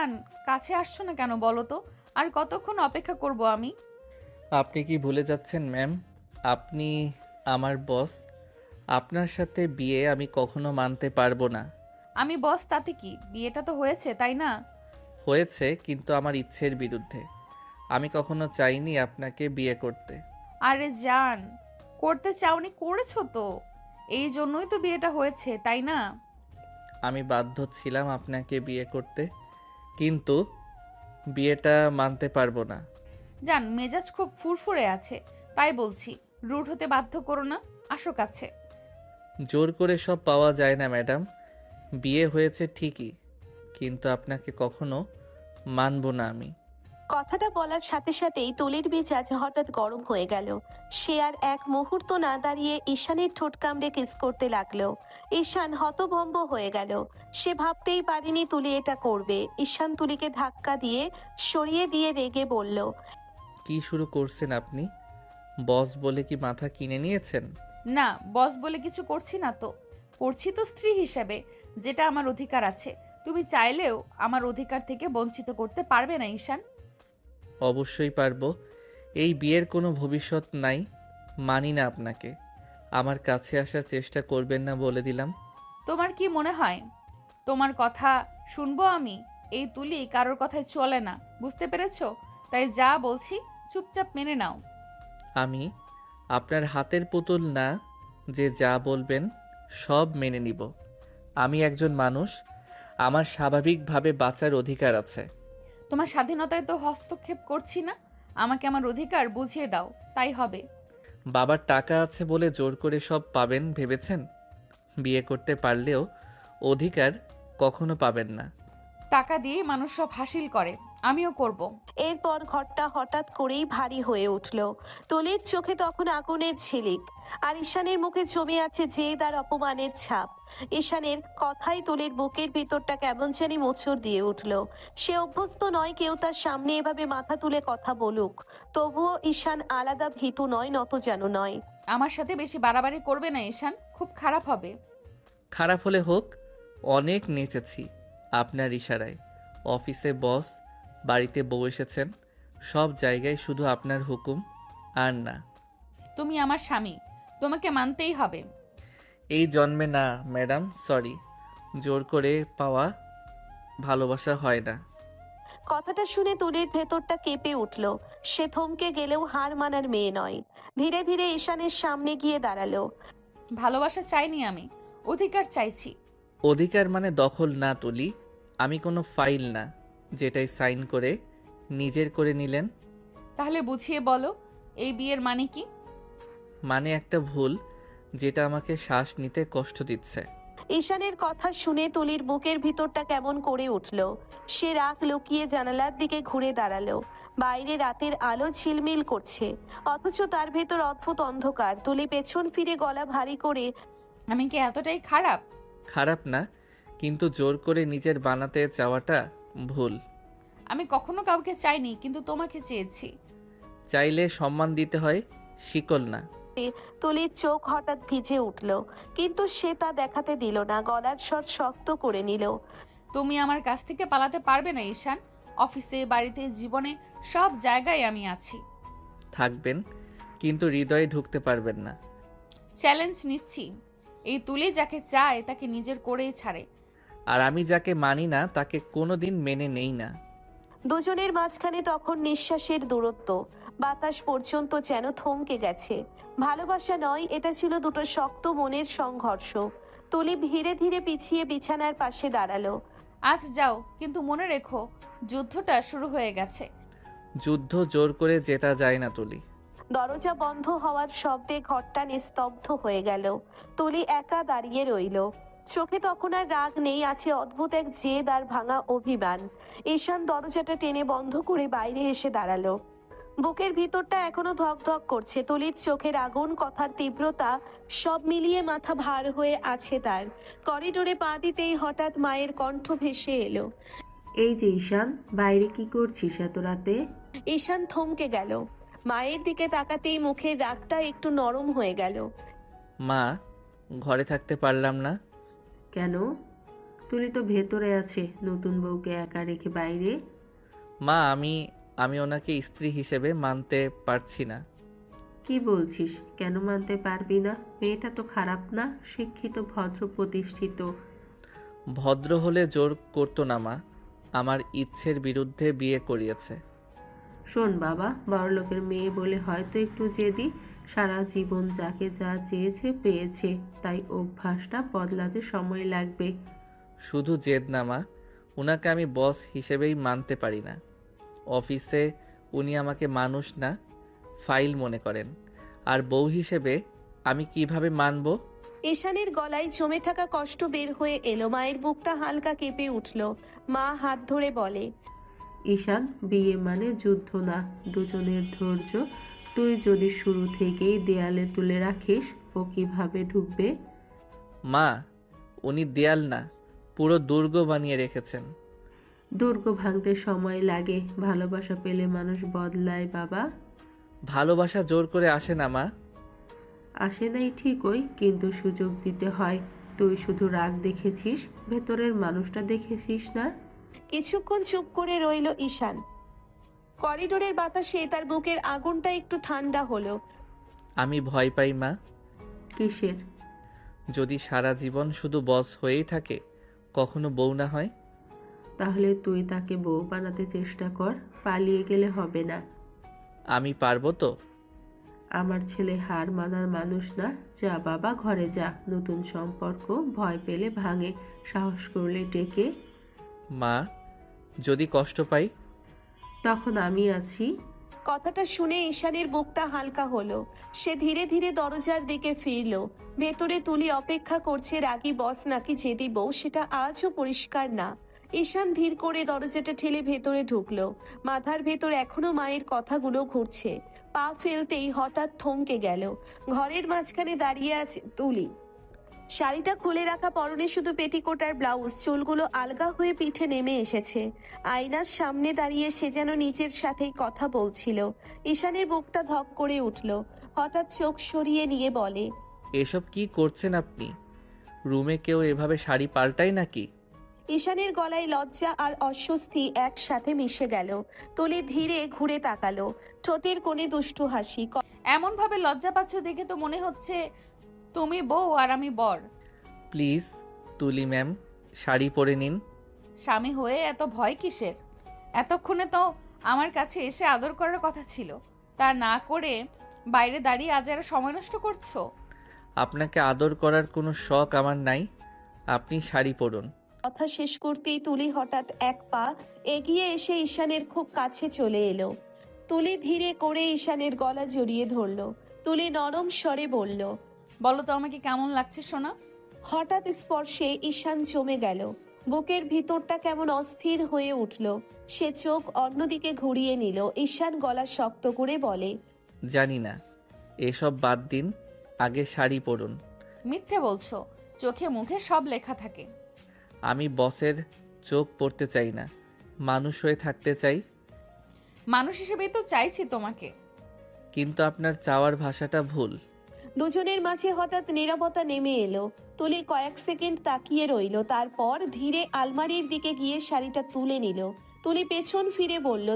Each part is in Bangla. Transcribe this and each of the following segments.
জান, কাছে আসছো না কেন বলো তো? আর কতক্ষণ অপেক্ষা করব আমি? আপনি কি ভুলে যাচ্ছেন ম্যাম? আপনি আমার বস। আপনার সাথে বিয়ে আমি কখনো মানতে পারবো না। আমি বস তাতে কি, বিয়েটা তো হয়েছে তাই না? হয়েছে, কিন্তু আমার ইচ্ছের বিরুদ্ধে। আমি কখনো চাইনি আপনাকে বিয়ে করতে। আরে জান, করতে চাওনি, করেছো তো। এই জন্যই তো বিয়েটা হয়েছে তাই না? আমি বাধ্য ছিলাম আপনাকে বিয়ে করতে, কিন্তু বিয়েটা মানতে পারবো না। জান, মেজাজ খুব ফুরফুরে আছে, তাই বলছি। রুট হতে বাধ্য করো না, আসো কাছে। জোর করে সব পাওয়া যায় না ম্যাডাম। বিয়ে হয়েছে ঠিকই, কিন্তু আপনাকে কখনো মানবো না আমি। কথাটা বলার সাথে সাথেই তুলির মেজাজ হঠাৎ গরম হয়ে গেল। সে আর এক মুহূর্ত না দাঁড়িয়ে ঈশানের ঠোঁট কামড়ে কিস করতে লাগলো। ঈশান হতভম্ব হয়ে গেল। সে ভাবতেই পারেনি তুলি এটা করবে। ঈশান তুলিকে ধাক্কা দিয়ে সরিয়ে দিয়ে রেগে বলল, কি শুরু করছেন আপনি? বস বলে কি মাথা কিনে নিয়েছেন? না, বস বলে কিছু করছি না তো। করছি তো স্ত্রী হিসেবে, যেটা আমার অধিকার আছে। তুমি চাইলেও আমার অধিকার থেকে বঞ্চিত করতে পারবে না ঈশান। অবশ্যই পারবো। এই বিয়ের কোনো ভবিষ্যৎ নাই। মানি না আপনাকে। আমার কাছে আসার চেষ্টা করবেন না বলে দিলাম। তোমার কি মনে হয় তোমার কথা শুনবো আমি? এই তুলি কারোর কথায় চলে না, বুঝতে পেরেছো? তাই যা বলছি চুপচাপ মেনে নাও। আমি আপনার হাতের পুতুল না, যে যা বলবেন সব মেনে নিব। আমি একজন মানুষ, আমার স্বাভাবিকভাবে বাঁচার অধিকার আছে। তোমার স্বাধীনতায় তো হস্তক্ষেপ করছি না। আমাকে আমার অধিকার বুঝিয়ে দাও, তাই হবে। বাবার টাকা আছে বলে জোর করে সব পাবেন ভেবেছেন? বিয়ে করতে পারলেও অধিকার কখনো পাবেন না। টাকা দিয়ে মানুষ সব হাসিল করে, আমিও করব। এরপর ঘরটা হঠাৎ করেই ভারী হয়ে উঠল। তুলির চোখে তখন আগুনের ঝিলিক, আর ঈশানের মুখে জমে আছে জেদ আর অপমানের ছাপ। ঈশানের কথাই তুলির বুকের ভিতরটা কেমন জানি মোচড় দিয়ে উঠল। সে অভ্যস্ত নয় কেউ তার সামনে এভাবে মাথা তুলে কথা বলুক। তবুও ঈশান আলাদা ভীতু নয়, যেন নয়। আমার সাথে বেশি বাড়াবাড়ি করবে না ঈশান, খুব খারাপ হবে। খারাপ হলে হোক, অনেক নেচেছি আপনার ইশারায়। অফিসে বস, বাড়িতে বউ এসেছেন, সব জায়গায় শুধু আপনার হুকুম আর না। তুমি আমার স্বামী, তোমাকে মানতেই হবে। এই জন্মে না ম্যাডাম, সরি। জোর করে পাওয়া ভালোবাসা হয় না। কথাটা শুনে তুলির ভেতরটা কেঁপে উঠল। সে থমকে গেলেও হার মানার মেয়ে নয়। ধীরে ধীরে ঈশানের সামনে গিয়ে দাঁড়ালো। ভালোবাসা চাইনি আমি, অধিকার চাইছি। অধিকার মানে দখল না তুলি। আমি কোনো ফাইল না, যেটাই সাইন করে নিজের করে নিলেন। তাহলে বুঝিয়ে বলো, এই বিয়ের মানে কি? মানে একটা ভুল, যেটা আমাকে শ্বাস নিতে কষ্ট দিচ্ছে। ঈশানের কথা শুনে তুলির বুকের ভিতরটা কেমন করে উঠল। সে রাগ লুকিয়ে জানালার দিকে ঘুরে দাঁড়ালো। বাইরে রাতের আলো ঝিলমিল করছে, অথচ তার ভেতর অদ্ভুত অন্ধকার। তুলি পেছন ফিরে গলা ভারী করে, আমি কি এতটাই খারাপ? খারাপ না, কিন্তু জোর করে নিজের বানাতে চাওয়াটা ভুল। আমি কখনো কাউকে চাইনি, কিন্তু তোমাকে চেয়েছি। চাইলে সম্মান দিতে হয়, শিকল না। তুলির চোখ হঠাৎ ভিজে উঠল, কিন্তু সে তা দেখাতে দিল না। গলার স্বর শক্ত করে নিল। তুমি আমার কাছ থেকে পালাতে পারবে না ঈশান। অফিসে, বাড়িতে, জীবনে সব জায়গায় আমি আছি। থাকবেন, কিন্তু হৃদয়ে ঢুকতে পারবেন না। চ্যালেঞ্জ নিচ্ছি, এই তুলি যাকে চায় তাকে নিজের করেই ছাড়ে। আর আমি যাকে মানি না তাকে কোনোদিন মেনে নেই না। দুজনের মাঝখানে তখন নিঃশ্বাসের দূরত্ব। বাতাস পর্যন্ত যেন থমকে গেছে। ভালোবাসা নয়, এটা ছিল দুটো শক্ত মনের সংঘর্ষ। তুলি ধীরে ধীরে পিছিয়ে বিছানার পাশে দাঁড়ালো। আজ যাও, কিন্তু মনে রেখো, যুদ্ধটা শুরু হয়ে গেছে। যুদ্ধ জোর করে জেতা যায় না তুলি। দরজা বন্ধ হওয়ার শব্দে ঘরটা নিস্তব্ধ হয়ে গেল। তুলি একা দাঁড়িয়ে রইল। চোখে তখন আর রাগ নেই, আছে অদ্ভুত এক জেদ আর ভাঙা অভিমান। ঈশান দরজাটা টেনে বন্ধ করে বাইরে এসে দাঁড়ালো। বুকের ভিতরটা এখনো ধক ধক করছে। তুলির চোখের আগুন, কথার তীব্রতা, সব মিলিয়ে মাথা ভার হয়ে আছে তার। করিডোরে পা দিতেই হঠাৎ মায়ের কণ্ঠ ভেসে এলো। এই যে ঈশান, বাইরে কি করছিস এত রাতে? ঈশান থমকে গেল। মায়ের দিকে তাকাতেই মুখের রাগটা একটু নরম হয়ে গেল। মা, ঘরে থাকতে পারলাম না। কেন? তুলি তো ভেতরে আছে, নতুন বউকে একা রেখে বাইরে। মা, আমি ওনাকে স্ত্রী হিসেবে মানতে পারছি না। কি বলছিস? কেন মানতে পারবি না? মেয়েটা তো খারাপ না, শিক্ষিত, ভদ্র, প্রতিষ্ঠিত। ভদ্র হলে জোর করতো না মা, আমার ইচ্ছের বিরুদ্ধে বিয়ে করিয়েছে। শোন বাবা, বড়লোকের মেয়ে বলে হয়তো একটু জেদি, সারা জীবন যাকে যা চেয়েছে পেয়েছে, তাই অভ্যাসটা বদলাতে সময় লাগবে। শুধু জেদ না মা, উনাকে আমি বস হিসেবেই মানতে পারি না। অফিসে উনি আমাকে মানুষ না, ফাইল মনে করেন, আর বউ হিসেবে আমি কিভাবে মানব? ঈশানের গলায় জমে থাকা কষ্ট বের হয়ে এলো। মায়ের বুকটা হালকা কেঁপে উঠল। মা হাত ধরে বলে, ঈশান, বিয়ে মানে যুদ্ধ না, দুজনের ধৈর্য। তুই যদি শুরু থেকেই দেয়ালে তুলে রাখিস, ও কিভাবে ঢুকবে? মা, উনি দেয়াল না, পুরো দুর্গ বানিয়ে রেখেছেন। দুর্গ ভাঙতে সময় লাগে, ভালোবাসা পেলে মানুষ বদলায় বাবা। ভালোবাসা জোর করে আসে না মা। আসে নাই ঠিকই, কিন্তু সুযোগ দিতে হয়। তুই শুধু রাগ দেখেছিস, ভেতরের মানুষটা দেখেছিস না। কিছুক্ষণ চুপ করে রইল ঈশান। করিডোরের বাতাসে তার বুকের আগুনটা একটু ঠান্ডা হলো। আমি ভয় পাই মা, কিসের? যদি সারা জীবন শুধু বস হয়েই থাকে, কখনো বউ না হয়। তাহলে তুই তাকে বউ বানাতে চেষ্টা কর, পালিয়ে গেলে হবে না। আমি পারবো তো? আমার ছেলে হার মানার মানুষ না। যা বাবা, ঘরে যা। নতুন সম্পর্ক ভয় পেলে ভাঙে, সাহস করলে টেকে। মা, যদি কষ্ট পাই? তখন আমি আছি। কথাটা শুনে ঈশানের বুকটা হালকা হলো। সে ধীরে ধীরে দরজার দিকে ফিরল। ভেতরে তুলি অপেক্ষা করছে, রাগী বস নাকি জেদি বউ সেটা আজও পরিষ্কার না। ঈশান ধীর করে দরজাটা ঠেলে ভেতরে ঢুকলো। মাথার ভেতর এখনো মায়ের কথাগুলো ঘুরছে। পা ফেলতেই হঠাৎ থমকে গেল। ঘরের মাঝখানে দাঁড়িয়ে আছে তুলি। শাড়িটা খুলে রাখা, পরনে শুধু পেটিকোট আর ব্লাউজ, চুলগুলো আলগা হয়ে পিঠে নেমে এসেছে। আয়নার সামনে দাঁড়িয়ে সে যেন নিজের সাথেই কথা বলছিল। ঈশানের বুকটা ধক করে উঠল। হঠাৎ চোখ সরিয়ে নিয়ে বলে, এসব কি করছেন আপনি? রুমে কেউ এভাবে শাড়ি পাল্টায় নাকি? ঈশানের গলায় লজ্জা আর অস্বস্তি একসাথে মিশে গেল। তুলি ধীরে ঘুরে তাকালো, ঠোঁটের কোণে দুষ্টু হাসি। এমনভাবে লজ্জা পাচ্ছ দেখে তো মনে হচ্ছে তুমি বউ আর আমি বর। প্লিজ তুলি ম্যাম, শাড়ি পরে নিন। স্বামী হয়ে এত ভয় কিসের? এতক্ষণে তো আমার কাছে এসে আদর করার কথা ছিল, তা না করে বাইরে দাঁড়িয়ে আজ আর সময় নষ্ট করছো। আপনাকে আদর করার কোনো শখ আমার নাই, আপনি শাড়ি পরুন। কথা শেষ করতেই তুলি হঠাৎ এক পা এগিয়ে এসে ঈশানের খুব কাছে চলে এলো। তুলি ধীরে করে ঈশানের গলা জড়িয়ে ধরলো। তুলি নরম স্বরে বলল, বলো তো আমাকে কেমন লাগছে সোনা? হঠাৎ স্পর্শে ঈশান জমে গেল। বুকের ভিতরটা কেমন অস্থির হয়ে উঠল। সে চোখ অন্যদিকে ঘুরিয়ে নিল। ঈশান গলা শক্ত করে বলে, জানি না, এসব বাদ দিন, আগে শাড়ি পরুন। মিথ্যে বলছো, চোখে মুখে সব লেখা থাকে। আমি বসের চোখ পড়তে চাই না, মানুষ হয়ে থাকতে চাই। মানুষ হিসেবেই তো চাইছি তোমাকে। কিন্তু আপনার চাওয়ার ভাষাটা ভুল। দুজনের মাঝে হঠাৎ নীরবতা নেমে এলো। তুলি কয়েক সেকেন্ড তাকিয়ে রইল, তারপর ধীরে আলমারির দিকে গিয়ে শাড়িটা তুলে নিল। তুলি পেছন ফিরে বলল,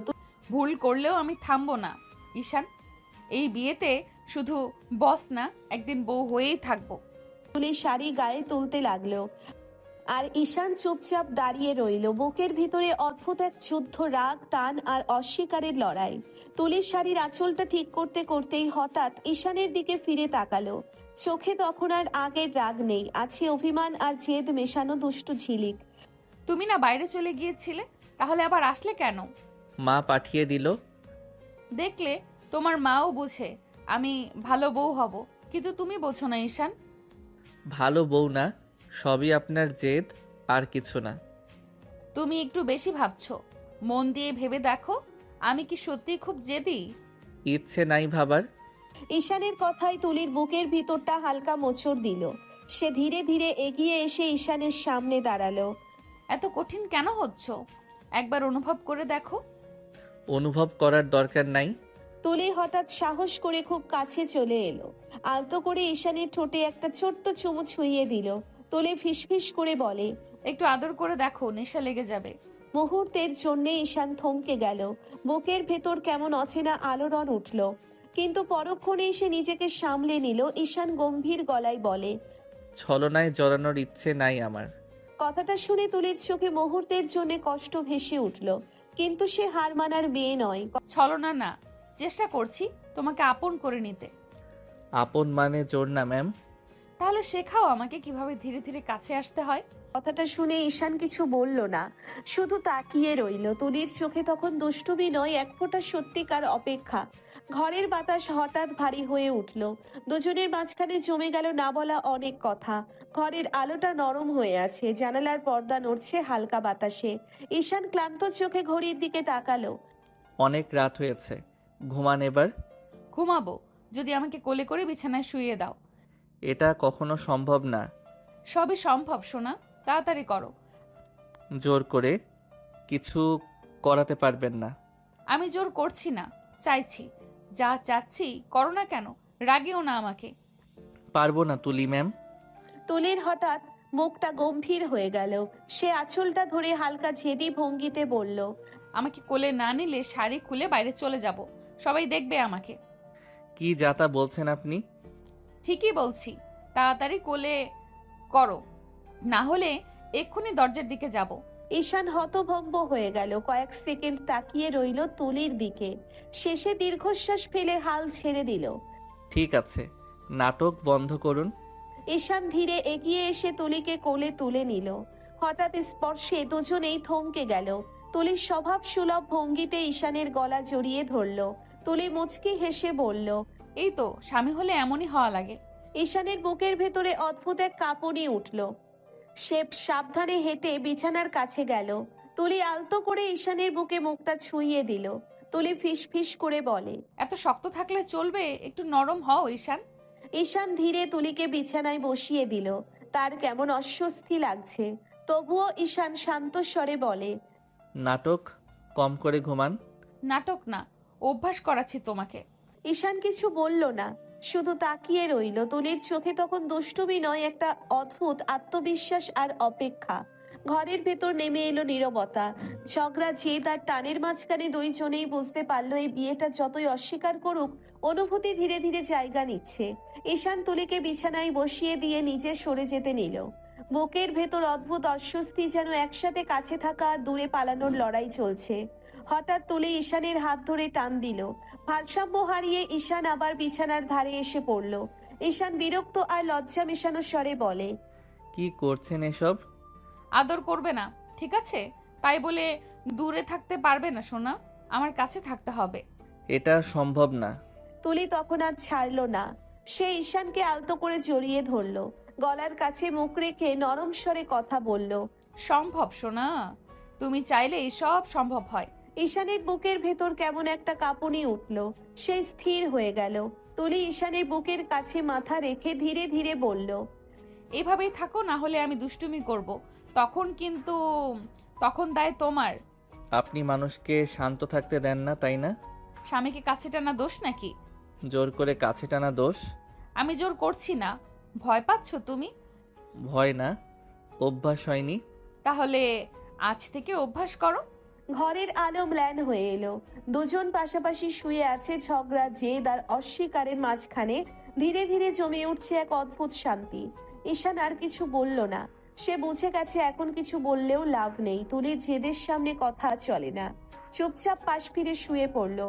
ভুল করলেও আমি থামবো না ঈশান। এই বিয়েতে শুধু বস না, একদিন বউ হয়েই থাকবো। তুলি শাড়ি গায়ে তুলতে লাগলো। আর ঈশান চুপচাপ দাঁড়িয়ে রইল। বুকের ভিতরে অদ্ভুত এক যুদ্ধ, রাগ, টান আর অস্বীকারের লড়াই। তুলির শাড়ির আঁচলটা ঠিক করতে করতেই হঠাৎ ঈশানের দিকে ফিরে তাকালো। চোখে তখন আর আগের রাগ নেই, আছে অভিমান আর জেদ মেশানো দুষ্টু ঝিলিক। তুমি না বাইরে চলে গিয়েছিলে, তাহলে আবার আসলে কেন? মা পাঠিয়ে দিল। দেখলে, তোমার মাও বুঝে আমি ভালো বউ হব, কিন্তু তুমি বোঝো না ঈশান। ভালো বউ না, সবই আপনার জেদ, আর কিছু না। তুমি একটু বেশি ভাবছো। মন দিয়ে ভেবে দেখো, আমি কি সত্যি খুব জেদি? ইচ্ছে নাই ভাবার। ঈশানের কথায় তুলির বুকের ভিতরটা হালকা মোচড় দিল। সে ধীরে ধীরে এগিয়ে এসে ঈশানের সামনে দাঁড়ালো। এত কঠিন কেন হচ্ছ? একবার অনুভব করে দেখো। অনুভব করার দরকার নাই। তুলি হঠাৎ সাহস করে খুব কাছে চলে এলো। আলতো করে ঈশানের ঠোঁটে একটা ছোট্ট চুমু ছুঁয়ে দিল। তুলি ফিসফিস করে বলে, একটু আদর করে দেখো, নেশা লেগে যাবে। মুহূর্তের জন্য ঈশান থমকে গেল। বুকের ভেতর কেমন অচেনা আলোড়ন উঠল, কিন্তু পরক্ষণেই সে নিজেকে সামলে নিল। ঈশান গম্ভীর গলায় বলে, ছলনায় জড়ানোর ইচ্ছে নাই আমার। কথাটা শুনে তুলির চোখে মুহূর্তের জন্য কষ্ট ভেসে উঠল, কিন্তু সে হার মানার মেয়ে নয়। ছলনা না, চেষ্টা করছি তোমাকে আপন করে নিতে। আপন মানে জোর না ম্যাম। তাহলে শেখাও আমাকে কিভাবে ধীরে ধীরে কাছে আসতে হয়। কথাটা শুনে ঈশান কিছু বলল না, শুধু তাকিয়ে রইল। তুলির চোখে তখন দুষ্টুমি নয়, এক ফোঁটা সত্যিকার অপেক্ষা। ঘরের বাতাস হঠাৎ ভারী হয়ে উঠল। দুজনের মাঝখানে জমে গেল না বলা অনেক কথা। ঘরের আলোটা নরম হয়ে আছে, জানালার পর্দা নড়ছে হালকা বাতাসে। ঈশান ক্লান্ত চোখে ঘড়ির দিকে তাকালো। অনেক রাত হয়েছে, ঘুমান এবার। ঘুমাবো যদি আমাকে কোলে করে বিছানায় শুইয়ে দাও। এটা কখনো সম্ভব না। সবই সম্ভব সোনা, তাড়াতাড়ি করো। জোর করে কিছু করাতে পারবেন না। আমি জোর করছি না, চাইছি। যা চাচ্ছি করো না কেন, রাগেও না আমাকে। পারবো না তুলি ম্যাম। তুলির হঠাৎ মুখটা গম্ভীর হয়ে গেল। সে আঁচলটা ধরে হালকা ঝেড়ি ভঙ্গিতে বলল, আমাকে কোলে না নিলে শাড়ি খুলে বাইরে চলে যাব, সবাই দেখবে আমাকে। কি যাতা বলছেন আপনি? ঠিকই বলছি, তাড়াতাড়ি কোলে করো, না হলে এক্ষুনি দরজার দিকে যাব। ঈশান হতভম্ব হয়ে গেল। কয়েক সেকেন্ড তাকিয়ে রইল তুলির দিকে, শেষে দীর্ঘশ্বাস ফেলে হাল ছেড়ে দিল। ঠিক আছে, নাটক বন্ধ করুন। ঈশান ধীরে এগিয়ে এসে তুলিকে কোলে তুলে নিল। হঠাৎ স্পর্শে দুজনেই থমকে গেল। তুলির স্বভাব সুলভ ভঙ্গিতে ঈশানের গলা জড়িয়ে ধরল। তুলি মুচকি হেসে বলল, এই তো স্বামী হলে এমনই হওয়া লাগে। ঈশানের বুকের ভেতরে অদ্ভুত এক কাঁপুনি উঠল। সে সাবধানে হেঁটে বিছানার কাছে গেল। তুলি আলতো করে ঈশানের বুকে মুখটা ছুঁইয়ে দিল। তুলি ফিস ফিস করে বলে, এত শক্ত থাকলে চলবে, একটু নরম হও ঈশান। ঈশান ধীরে তুলিকে বিছানায় বসিয়ে দিল। তার কেমন অস্বস্তি লাগছে, তবুও ঈশান শান্ত স্বরে বলে, নাটক কম করে ঘুমান। নাটক না, অভ্যাস করাচ্ছি তোমাকে। ঈশান কিছু বলল না, শুধু তাকিয়ে রইল। তুলির চোখে তখন দুষ্টুমি নয়, একটা অদ্ভুত আত্মবিশ্বাস আর অপেক্ষা। ঘরের ভেতর নেমে এলো নীরবতা। ঝগড়া জেদ আর টানের মাঝখানে দুইজনেই বুঝতে পারলো এই বিয়েটা যতই অস্বীকার করুক, অনুভূতি ধীরে ধীরে জায়গা নিচ্ছে। ঈশান তুলিকে বিছানায় বসিয়ে দিয়ে নিজে সরে যেতে নিল। বুকের ভেতর অদ্ভুত অস্বস্তি, যেন একসাথে কাছে থাকা আর দূরে পালানোর লড়াই চলছে। হঠাৎ তুলি ঈশানের হাত ধরে টান দিল। ভারসাম্য হারিয়ে ঈশান আবার বিছানার ধারে এসে পড়ল। ঈশান বিরক্ত আর লজ্জা মেশানো স্বরে বলে, কি করছেন এসব? আদর করবে না, ঠিক আছে? তাই বলে দূরে থাকতে পারবে না সোনা, আমার কাছে থাকতে হবে। এটা সম্ভব না। তুলি তখন আর ছাড়ল না। সে ঈশানকে আলতো করে জড়িয়ে ধরল, গলার কাছে মুখ রেখে নরম স্বরে কথা বলল, সম্ভব সোনা, তুমি চাইলে সব সম্ভব হয়। ঈশানের বুকের ভেতর কেমন একটা কাঁপুনি উঠল। সে স্থির হয়ে গেল। তুলি ঈশানের বুকের কাছে মাথা রেখে ধীরে ধীরে বলল, এভাবেই থাকো, না হলে আমি দুষ্টুমি করব, তখন দায় তোমার। আপনি মানুষকে শান্ত থাকতে দেন না, তাই না? স্বামীকে কাছে টানা দোষ নাকি? জোর করে কাছে টানা দোষ। আমি জোর করছি না। ভয় পাচ্ছ তুমি? ভয় না, অভ্যাস হয়নি। তাহলে আজ থেকে অভ্যাস করো। ঘরের আলো ম্লান হয়ে এলো। দুজন পাশাপাশি শুয়ে আছে। ঝগড়া জেদ আর অস্বীকারের মাঝখানে ধীরে ধীরে জমে উঠছে এক অদ্ভুত শান্তি। ঈশান আর কিছু বলল না। সে বুঝে গেছে এখন কিছু বললেও লাভ নেই। তুলির জেদের সামনে কথা চলে না। চুপচাপ পাশ ফিরে শুয়ে পড়ল।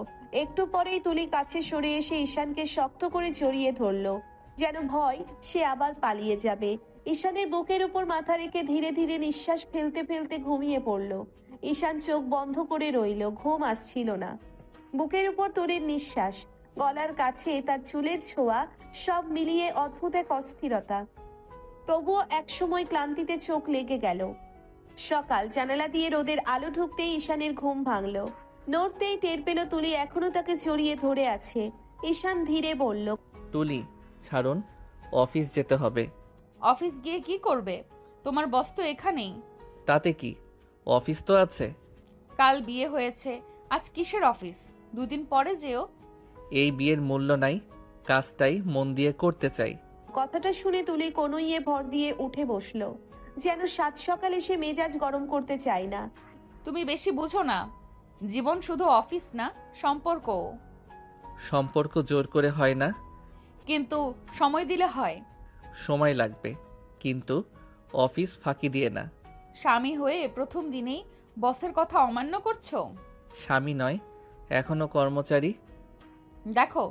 একটু পরেই তুলি কাছে সরে এসে ঈশানকে শক্ত করে জড়িয়ে ধরল, যেন ভয় সে আবার পালিয়ে যাবে। ঈশানের বুকের উপর মাথা রেখে ধীরে ধীরে নিঃশ্বাস ফেলতে ফেলতে ঘুমিয়ে পড়ল। ঈশান চোখ বন্ধ করে রইল, ঘুম আসছিল না। বুকের উপর তুলির নিঃশ্বাস, গলার কাছে তার চুলের ছোঁয়া, সব মিলিয়ে অদ্ভুত এক অস্থিরতা। তবুও একসময় ক্লান্তিতে চোখ লেগে গেল। সকাল, জানালা দিয়ে রোদের আলো ঢুকতেই ঈশানের ঘুম ভাঙল। নড়তেই টের পেল তুলি এখনো তাকে জড়িয়ে ধরে আছে। ঈশান ধীরে বলল, তুলি ছাড়ুন, অফিস যেতে হবে। অফিস গিয়ে কি করবে? তোমার বস তো এখানেই। তাতে কি, অফিস তো আছে। কাল বিয়ে হয়েছে, আজ কিসের অফিস? দুদিন পরে যেও। এই বিয়ের মূল্য নাই, কাজটাই মন দিয়ে করতে চাই। কথাটা শুনে তুলি কনুইয়ে ভর দিয়ে উঠে বসলো। যেন সাত সকালে সে মেজাজ গরম করতে চায় না। তুমি বেশি বুঝো না, জীবন শুধু অফিস না, সম্পর্কও। সম্পর্ক জোর করে হয় না। কিন্তু সময় দিলে হয়। সময় লাগবে, কিন্তু অফিস ফাঁকি দিয়ে না। স্বামী হয়ে প্রথম দিনেই বসের কথা অমান্য করছো। স্বামী নয়, এখনো কর্মচারী। দেখো,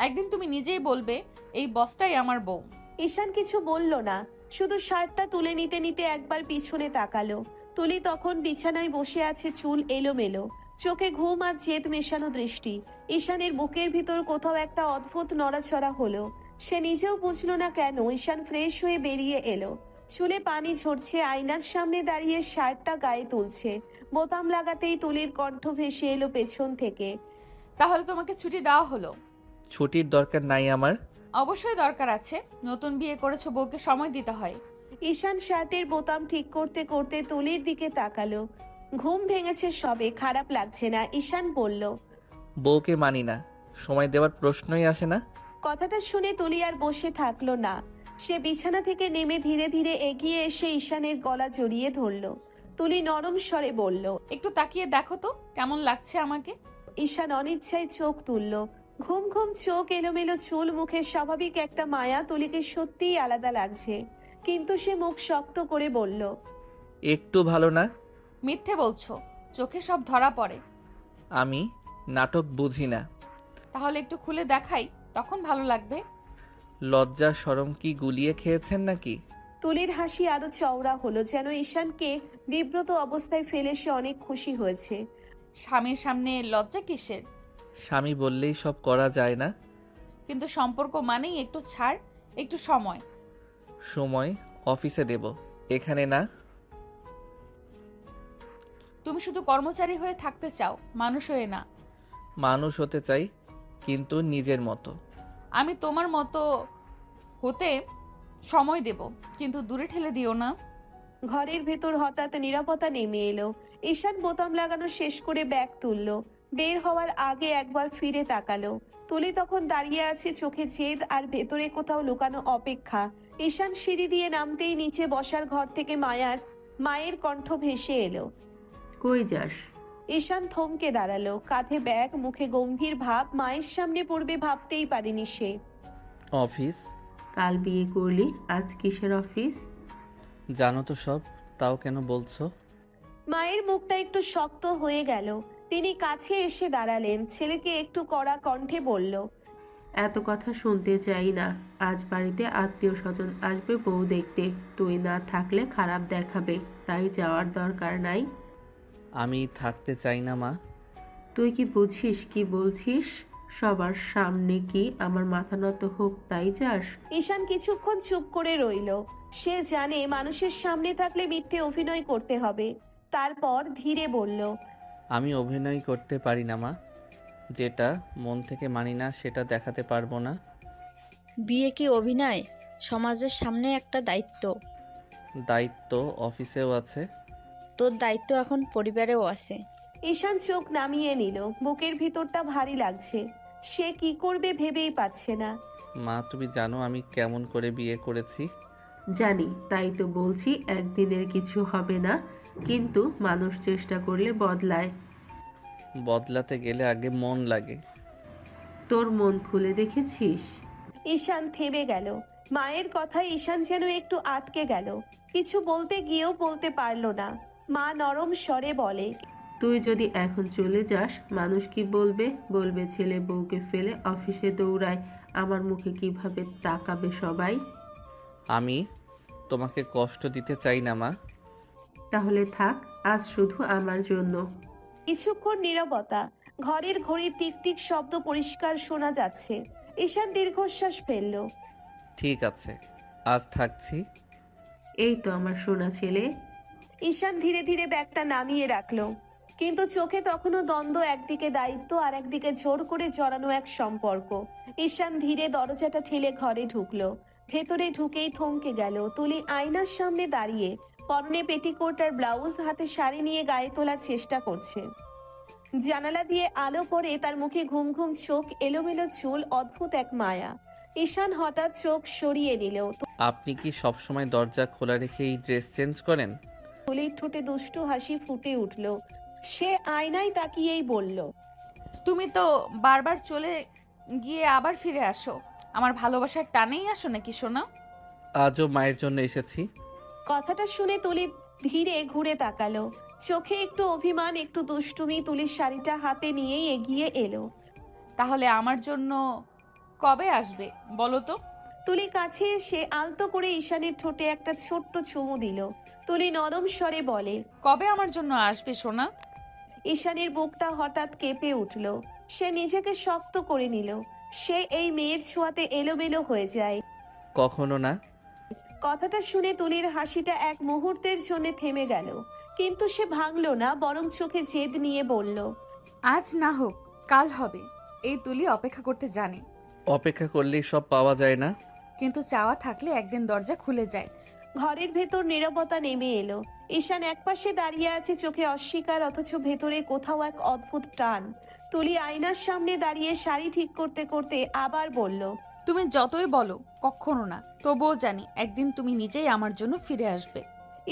একদিন তুমি নিজেই বলবে এই বসটাই আমার বউ। ঈশান কিছু বলল না, শুধু শার্টটা তুলে নিতে নিতে একবার পিছনে তাকালো। তুলি তখন বিছানায় বসে আছে, চুল এলোমেলো, চোখে ঘুম আর জেদ মেশানো দৃষ্টি। ঈশানের বুকের ভিতর কোথাও একটা অদ্ভুত নড়াচড়া হলো। সে নিজেও বুঝলো না কেন। ঈশান ফ্রেশ হয়ে বেরিয়ে এলো, চুলে পানি ঝরছে, আয়নার সামনে দাঁড়িয়ে শার্টটা গায়ে তুলছে। বোতাম লাগাতেই তুলির কণ্ঠ ভেসে এলো পেছন থেকে। তাহলে তোমাকে ছুটি দেওয়া হলো? ছুটির দরকার নাই আমার। অবশ্যই দরকার আছে, নতুন বিয়ে করেছো, বউকে সময় দিতে হয়। ঈশান শার্টের বোতাম ঠিক করতে করতে তুলির দিকে তাকালো। ঘুম ভেঙেছে সবে, খারাপ লাগছে না। ঈশান বলল, বউকে মানি না, সময় দেওয়ার প্রশ্নই আসে না। কথাটা শুনে তুলি আর বসে থাকলো না। সে বিছানা থেকে নেমে ধীরে ধীরে এগিয়ে এসে ঈশানের গলা জড়িয়ে ধরলো। তুলি নরম স্বরে বলল, একটু তাকিয়ে দেখো তো কেমন লাগছে আমাকে। ঈশান অনিচ্ছায় চোখ তুলল। ঘুম ঘুম চোখ, এলোমেলো চুল, মুখে স্বাভাবিক একটা মায়া। তুলিকে সত্যিই আলাদা লাগছে, কিন্তু সে মুখ শক্ত করে বলল, একটু ভালো না। মিথ্যে বলছো, চোখে সব ধরা পড়ে। আমি নাটক বুঝি না। তাহলে একটু খুলে দেখাই, তখন ভালো লাগবে। লজ্জা শরম কি গুলিয়ে খেয়েছেন নাকি? তুলির হাসি আরো চওড়া হলো, যেন ঈশানকে বিব্রত অবস্থায় ফেলে সে অনেক খুশি হয়েছে। স্বামীর সামনে লজ্জা কিসের? স্বামী বললেই সব করা যায় না। কিন্তু সম্পর্ক মানেই একটু ছাড়, একটু সময়। সময় অফিসে দেব, এখানে না। তুমি শুধু কর্মচারী হয়ে থাকতে চাও, মানুষ হয়ে না। মানুষ হতে চাই, কিন্তু নিজের মতো। আমি তোমার মতো হতে সময় দেব, কিন্তু দূরে ঠেলে দিও না। ঘরের ভেতর হঠাৎ নীরবতা নেমে এলো। ঈশান বোতাম লাগানো শেষ করে ব্যাগ তুললো। বের হওয়ার আগে একবার ফিরে তাকালো। তুলি তখন দাঁড়িয়ে আছে, চোখে জেদ আর ভেতরে কোথাও লুকানো অপেক্ষা। ঈশান সিঁড়ি দিয়ে নামতেই নিচে বসার ঘর থেকে মায়ের কণ্ঠ ভেসে এলো। কই যাস? ঈশান থমকে দাঁড়ালো, কাঁধে ব্যাগ, মুখে গম্ভীর ভাব। মায়ের সামনে পড়বে ভাবতেই পারেনি সে। অফিস। কাল বিয়ে করলি, আজ কিসের অফিস? জানো তো সব, তাও কেন বলছো? মায়ের মুখটা একটু শক্ত হয়ে গেল। তিনি কাছে এসে দাঁড়ালেন, ছেলেকে একটু কড়া কণ্ঠে বলল, এত কথা শুনতে চাই না। আজ বাড়িতে আত্মীয় স্বজন আসবে বউ দেখতে, তুই না থাকলে খারাপ দেখাবে, তাই যাওয়ার দরকার নাই। আমি থাকতে চাই না মা। তুই কি বুঝিস কি বলছিস? সবার সামনে কি আমার মাথা নত হোক তাই যাস? ঈশান কিছুক্ষণ চুপ করে রইল। সে জানে মানুষের সামনে থাকলে মিথ্যে অভিনয় করতে হবে। তারপর ধীরে বলল, আমি অভিনয় করতে পারি না মা। যেটা মন থেকে মানি না সেটা দেখাতে পারবো না। বিয়ে কি অভিনয়? সমাজের সামনে একটা দায়িত্ব। দায়িত্ব অফিসেও আছে। তোর দায়িত্ব এখন পরিবারেও আছে। ঈশান চোখ নামিয়ে নিল। বুকের ভিতরটা ভারী লাগছে, সে কি করবে ভেবেই পাচ্ছে না। মা তুমি জানো আমি কেমন করে বিয়ে করেছি। জানি, তাই তো বলছি একদিনের কিছু হবে না, কিন্তু মানুষ চেষ্টা করলে বদলায়। বদলাতে গেলে আগে মন লাগে। তোর মন খুলে দেখেছিস? ঈশান থেমে গেল। মায়ের কথায় ঈশান যেন একটু আটকে গেল। কিছু বলতে গিয়েও বলতে পারল না। মা নরম স্বরে বলে, তুই যদি এখন চলে যাস, মানুষ কি বলবে? বলবে ছেলে বউকে ফেলে অফিসে দৌড়ায়। আমার মুখে কিভাবে তাকাবে সবাই? আমি তোমাকে কষ্ট দিতে চাই না মা। তাহলে থাক, আজ শুধু আমার জন্য। কিছুক্ষণ নীরবতা। ঘরের ঘড়ির টিকটিক শব্দ পরিষ্কার শোনা যাচ্ছে। ঈশান দীর্ঘশ্বাস ফেলল। ঠিক আছে, আজ থাকছি। এই তো আমার সোনা ছেলে। ঈশান ধীরে ধীরে ব্যাগটা নামিয়ে রাখলো, কিন্তু চোখে তখনও দ্বন্দ্ব, একদিকে দায়িত্ব আর একদিকে জোর করে জড়ানো এক সম্পর্ক। ঈশান ধীরে দরজাটা ঠেলে ঘরে ঢুকলো। ভেতরে ঢুকেই থমকে গেল। তুলি আয়নার সামনে দাঁড়িয়ে, পরনে পেটিকোট আর ব্লাউজ, হাতে শাড়ি নিয়ে গায়ে তোলার চেষ্টা করছে। জানালা দিয়ে আলো পড়ে তার মুখে ঘুম ঘুম চোখ, এলোমেলো চুল, অদ্ভুত এক মায়া। ঈশান হঠাৎ চোখ সরিয়ে নিল। আপনি কি সবসময় দরজা খোলা রেখে এই ড্রেস চেঞ্জ করেন? তুলির ঠোঁটে দুষ্টু হাসি ফুটে উঠল। সে আয়নায় তাকিয়েই বলল, তুমি তো বারবার চলে গিয়ে আবার ফিরে আসো। আমার ভালোবাসার টানেই আসো নাকি সোনা? আজও মায়ের জন্য এসেছি। কথাটা শুনে তুলি ধীরে ঘুরে তাকালো। চোখে একটু অভিমান, একটু দুষ্টুমি। তুলির শাড়িটা হাতে নিয়েই এগিয়ে এলো। তাহলে আমার জন্য কবে আসবে বলো তো? তুলি কাছে এসে আলতো করে ঈশানের ঠোঁটে একটা ছোট্ট চুমু দিল। তুলি নরম স্বরে বলে, কবে আমার জন্য আসবে সোনা? ঈশানের বুকটা হঠাৎ কেঁপে উঠল। সে নিজেকে শক্ত করে নিল। সে এই মেয়ের ছোঁয়াতে এলোমেলো হয়ে যায়। কখনো না। কথাটা শুনে তুলির হাসিটা এক মুহূর্তের জন্য থেমে গেল, কিন্তু সে ভাঙলো না, বরং চোখে জেদ নিয়ে বলল, আজ না হোক কাল হবে। এই তুলি অপেক্ষা করতে জানে। অপেক্ষা করলেই সব পাওয়া যায় না। কিন্তু চাওয়া থাকলে একদিন দরজা খুলে যায়। ঘরের ভেতর নীরবতা নেমে এলো। ঈশান একপাশে দাঁড়িয়ে আছে, চোখে অস্বীকার, অথচ ভেতরে কোথাও এক অদ্ভুত টান। তুলি আয়নার সামনে দাঁড়িয়ে শাড়ি ঠিক করতে করতে আবার বলল, তুমি যতই বলো কখনো না, তবুও জানি একদিন তুমি নিজেই আমার জন্য ফিরে আসবে।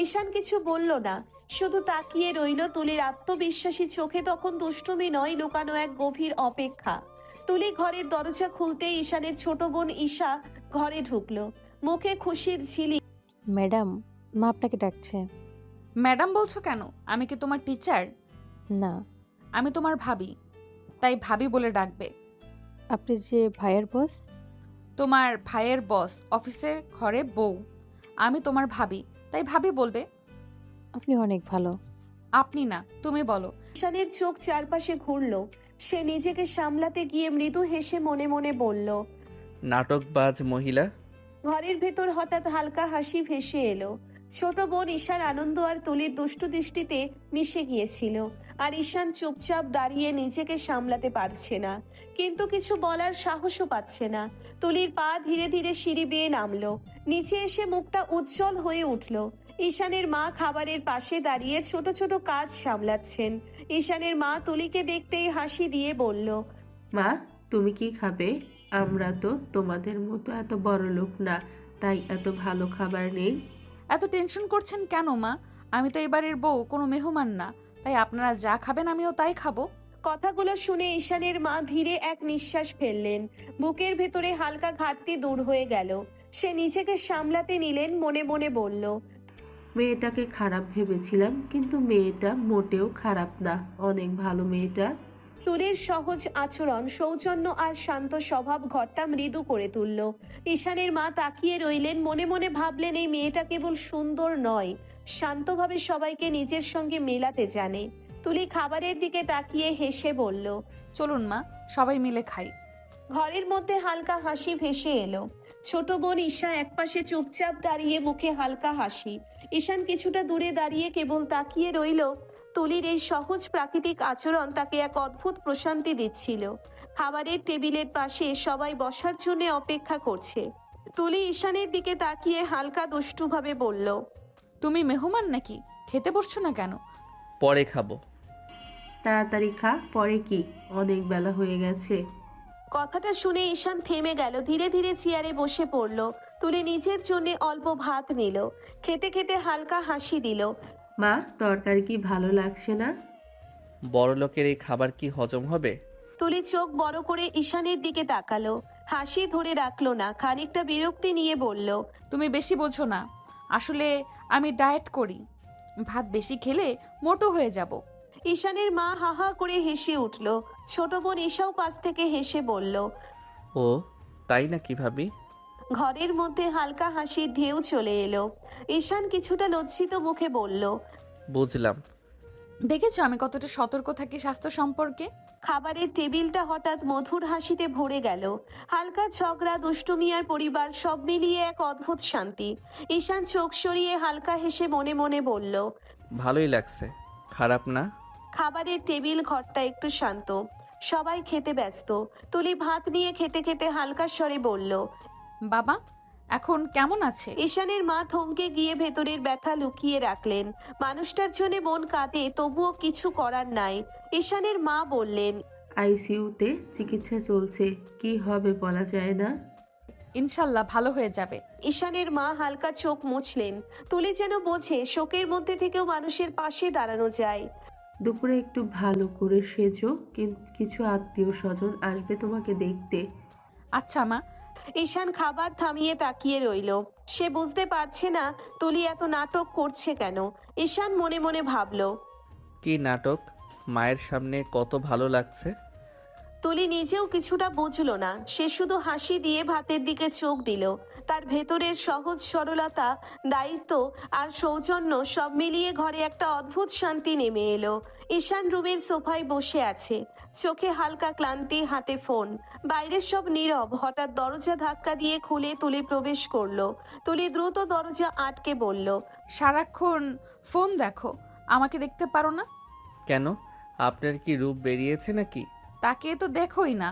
ঈশান কিছু বলল না, শুধু তাকিয়ে রইল। তুলির আত্মবিশ্বাসী চোখে তখন দুষ্টুমি নয়, লুকানো এক গভীর অপেক্ষা। তুলি ঘরের দরজা খুলতে ঈশানের ছোট বোন ঈশা ঘরে ঢুকলো, মুখে খুশির ঝিলি। ম্যাডাম, মা আপনাকে ডাকছে। ম্যাডাম বলছো কেন? আমি কি তোমার টিচার? না, আমি তোমার ভাবি, তাই ভাবি বলে ডাকবে। আপনি যে ভাইয়ের বস। তোমার ভাইয়ের বস অফিসের ঘরে বউ, আমি তোমার ভাবি, তাই ভাবি বলবে। আপনি অনেক ভালো। আপনি না, তুমি বলো। ঈশানের চোখ চারপাশে ঘুরলো। সে নিজেকে সামলাতে গিয়ে মৃদু হেসে মনে মনে বলল। নাটকবাজ মহিলা। ঘরের ভেতর হঠাৎ হালকা হাসি ভেসে এলো। ছোট বোন ঈশার আনন্দ আর তুলির দুষ্টু দৃষ্টিতে মিশে গিয়েছিল। আর ঈশান চুপচাপ দাঁড়িয়ে নিজেকে সামলাতে পারছে না, কিন্তু কিছু বলার সাহসও পাচ্ছে না। তুলির পা ধীরে ধীরে সিঁড়ি বেয়ে নামলো। নিচে এসে মুখটা উজ্জ্বল হয়ে উঠল। ঈশানের মা খাবারের পাশে দাঁড়িয়ে ছোট ছোট কাজ সামলাচ্ছেন। ঈশানের মা তুলিকে দেখতেই হাসি দিয়ে বলল, মা, তুমি কি খাবে? আমরা তো তোমাদের মতো এত বড় লোক না, তাই এত ভালো খাবার নেই। এত টেনশন করছেন কেন মা? আমি তো এবারের বউ, কোনো মেহমান না, তাই আপনারা যা খাবেন আমিও তাই খাবো। কথাগুলো শুনে ঈশানের মা ধীরে এক নিঃশ্বাস ফেললেন। বুকের ভেতরে হালকা ঘাটতি দূর হয়ে গেল। সে নিজেকে সামলাতে নিলেন, মনে মনে বলল, মেয়েটাকে খারাপ ভেবেছিলাম, কিন্তু মেয়েটা মোটেও খারাপ না, অনেক ভালো মেয়েটা। তুলির সহজ আচরণ, সৌজন্য আর শান্ত স্বভাব ঘরটা মৃদু করে তুলল। ঈশানের মা তাকিয়ে রইলেন, মনে মনে ভাবলেন এই মেয়েটা কেবল সুন্দর নয়, শান্তভাবে সবাইকে নিজের সঙ্গে মেলাতে জানে। তুলি খাবারের দিকে তাকিয়ে হেসে বলল, চলুন মা, সবাই মিলে খাই। ঘরের মধ্যে হালকা হাসি ভেসে এলো। ছোট বোন ঈশা একপাশে চুপচাপ দাঁড়িয়ে, মুখে হালকা হাসি। ঈশান কিছুটা দূরে দাঁড়িয়ে কেবল তাকিয়ে রইল। তুলির এই সহজ প্রাকৃতিক আচরণ তাকে এক অদ্ভুত প্রশান্তি দিচ্ছিল। খাবারের টেবিলের পাশে সবাই বসার জন্য অপেক্ষা করছে। তুলি ঈশানের দিকে তাকিয়ে হালকা দুষ্টুভাবে বলল, তুমি মেহমান নাকি? খেতে বসছো না কেন? পরে খাবো। তাড়াতাড়ি খা, পরে কি? অনেক বেলা হয়ে গেছে। কথাটা শুনে ঈশান থেমে গেল, ধীরে ধীরে চেয়ারে বসে পড়ল। তুলি নিজের জন্য অল্প ভাত নিল, খেতে খেতে হালকা হাসি দিল। মা, তরকারি কি ভালো লাগছে না? বড় লোকের এই খাবার কি হজম হবে? তুলি চোখ বড় করে ঈশানের দিকে তাকালো, হাসি ধরে রাখলো না, খানিকটা বিরক্তি নিয়ে বলল, তুমি বেশি বোঝো না। আসলে আমি ডায়েট করি, ভাত বেশি খেলে মোটো হয়ে যাব। ঈশানের মা হা হা করে হেসে উঠল। ছোট বোন ঈশাও পাশ থেকে হেসে বলল। ও তাই না, কি ভাবি? ঘরের মধ্যে হালকা হাসির ঢেউ চলে এলো। ঈশান কিছুটা লজ্জিত মুখে বলল, বুঝলাম। দেখেছো আমি কতটা সতর্ক থাকি স্বাস্থ্য সম্পর্কে। খাবারের টেবিলটা হঠাৎ মধুর হাসিতে ভরে গেল। হালকা ঝগড়া, দুষ্টুমি আর পরিবার সব মিলিয়ে এক অদ্ভুত শান্তি। ঈশান চোখ সরিয়ে হালকা হেসে মনে মনে বলল, ভালোই লাগছে, খারাপ না। খাবারের টেবিল ঘরটা একটু শান্ত, সবাই খেতে ব্যস্ত। তুলি ভাত নিয়ে খেতে খেতে হালকা স্বরে বলল, বাবা এখন কেমন আছে? ঈশানের মা থমকে গিয়ে ভেতরের ব্যথা লুকিয়ে রাখলেন। মানুষটার জন্য মন কাঁদে, তবুও কিছু করার নাই। ঈশানের মা বললেন, আইসিইউতে চিকিৎসা চলছে, কি হবে বলা যায় না। ইনশাল্লাহ ভালো হয়ে যাবে। ঈশানের মা হালকা চোখ মুছলেন। তুলি যেন বোঝে শোকের মধ্যে থেকেও মানুষের পাশে দাঁড়ানো যায়। দুপুরে একটু ভালো করে সেজো, কিছু আত্মীয় স্বজন আসবে তোমাকে দেখতে। আচ্ছা মা। ঈশান খাবার থামিয়ে তাকিয়ে রইল। সে বুঝতে পারছে না তুলি এত নাটক করছে কেন। ঈশান মনে মনে ভাবল। কি নাটক? মায়ের সামনে কত ভালো লাগছে। তুলি নিজেও কিছুটা বুঝল না। সে শুধু হাসি দিয়ে ভাতের দিকে চোখ দিল। তার ভেতরের সহজ সরলতা, দায়িত্ব আর সৌজন্য সব মিলিয়ে ঘরে একটা অদ্ভুত শান্তি নেমে এলো। ঈশান রুমের সোফায় বসে আছে, চোখে হালকা ক্লান্তি, হাতে ফোন। বাইরের সব নীরব। হঠাৎ দরজা ধাক্কা দিয়ে খুলে তুলি প্রবেশ করলো। তুলি দ্রুত দরজা আটকে বলল, সারাক্ষণ ফোন দেখো, আমাকে দেখতে পারো না? কেন, আপনার কি রূপ বেরিয়েছে নাকি? তাকে তো দেখোই না,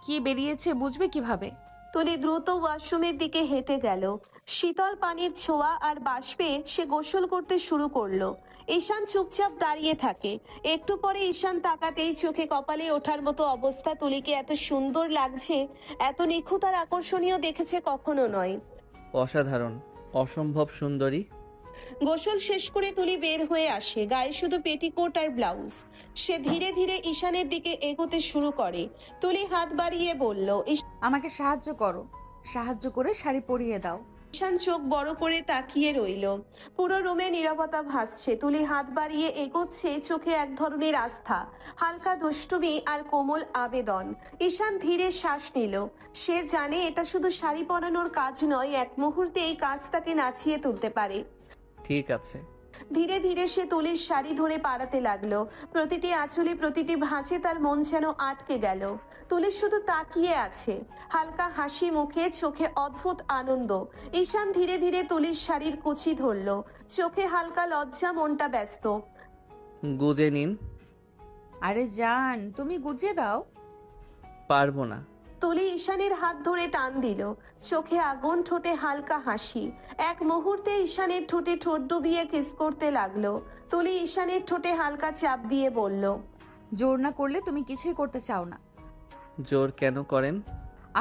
কি বেরিয়েছে বুঝবে কিভাবে? তুলি দ্রুত ওয়াশরুমের দিকে হেঁটে গেল। শীতল পানির ছোঁয়া আর বাষ্পে সে গোসল করতে শুরু করলো। ঈশান চুপচাপ দাঁড়িয়ে থাকে। একটু পরে ঈশান তাকাতেই চোখে কপালে ওঠার মতো অবস্থা। তুলিকে এত সুন্দর লাগছে, এত নিখুঁত আর আকর্ষণীয় দেখেছে কখনো নয়। অসাধারণ, অসম্ভব সুন্দরী। গোসল শেষ করে তুলি বের হয়ে আসে, গায়ে শুধু পেটিকোট আর ব্লাউজ। সে ধীরে ধীরে ঈশানের দিকে এগোতে শুরু করে। তুলি হাত বাড়িয়ে বলল, আমাকে সাহায্য করো, সাহায্য করে শাড়ি পরিয়ে দাও। ঈশান চোখ বড় করে তাকিয়ে রইল। পুরো রুমে নীরবতা ভাসছে। তুলি হাত বাড়িয়ে এগোচ্ছে, চোখে এক ধরনের আস্থা, হালকা দুষ্টুমি আর কোমল আবেদন। ঈশান ধীরে শ্বাস নিল। সে জানে এটা শুধু শাড়ি পরানোর কাজ নয়, এক মুহূর্তে এই কাজ তাকে নাচিয়ে তুলতে পারে। ঠিক আছে। ধীরে ধীরে সে তুলির শাড়ি ধরে পাড়াতে লাগলো। প্রতিটি আঁচলে, প্রতিটি ভাঁজে তার মন যেন আটকে গেল। তুলি শুধু তাকিয়ে আছে, হালকা হাসি মুখে, চোখে অদ্ভুত আনন্দ। ঈশান ধীরে ধীরে তুলির শাড়ির কুচি ধরলো, চোখে হালকা লজ্জা, মনটা ব্যস্ত। গুজে নিন। আরে জান, তুমি গুজিয়ে দাও। পারবো না। তুলি ঈশানের হাত ধরে টান দিল, চোখে আগুন, ঠোঁটে হালকা হাসি। এক মুহূর্তে ঈশানের ঠোঁটে ঠোঁট ডুবিয়ে কিস করতে লাগলো। তুলি ঈশানের ঠোঁটে হালকা চাপ দিয়ে বলল, জোর না করলে তুমি কিছুই করতে চাও না। জোর কেন করেন?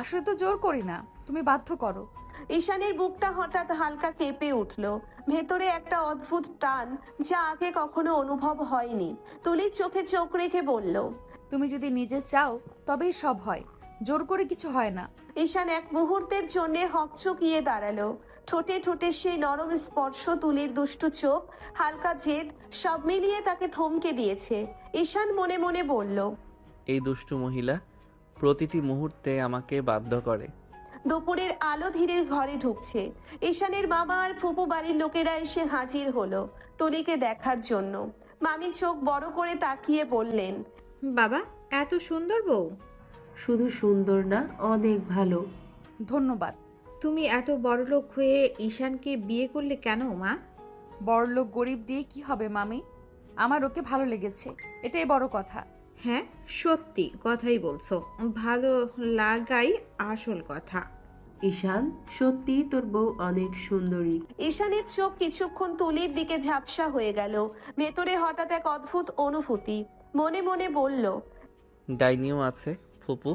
আসলে তো জোর করি না, তুমি বাধ্য করো। ঈশানের বুকটা হঠাৎ হালকা কেঁপে উঠল। ভেতরে একটা অদ্ভুত টান, যা আগে কখনো অনুভব হয়নি। তুলি চোখে চোখ রেখে বলল, তুমি যদি নিজে চাও তবেই সব হয়, জোর করে কিছু হয় না। ঈশান এক মুহূর্তের জন্য হকচকিয়ে দাঁড়ালো। ঠোঁটে ঠোঁটে সেই নরম স্পর্শ, তুলির দুষ্টু চোখ, হালকা জেদ, সব মিলিয়ে তাকে থমকে দিয়েছে। ঈশান মনে মনে বলল, এই দুষ্টু মহিলা প্রতিটি মুহূর্তে আমাকে বাধ্য করে। দুপুরের আলো ধীরে ঘরে ঢুকছে। ঈশানের মামা আর ফুপু বাড়ির লোকেরা এসে হাজির হলো তুলিকে দেখার জন্য। মামি চোখ বড় করে তাকিয়ে বললেন, বাবা, এত সুন্দর বউ। শুধু সুন্দর না, অনেক ভালো। ধন্যবাদ। তুমি এত বড়লোক হয়ে ঈশানকে বিয়ে করলে কেন মা? বড়লোক গরিব দিয়ে কি হবে মামি, আমার ওকে ভালো লেগেছে, এটাই বড় কথা। হ্যাঁ, সত্যি কথাই বলছো, ভালো লাগাই আসল কথা। ঈশান, সত্যি তোর বউ অনেক সুন্দরী। ঈশানের চোখ কিছুক্ষণ তুলির দিকে ঝাপসা হয়ে গেল। ভেতরে হঠাৎ এক অদ্ভুত অনুভূতি। মনে মনে বলল, ডাইনিও আছে ফুপু,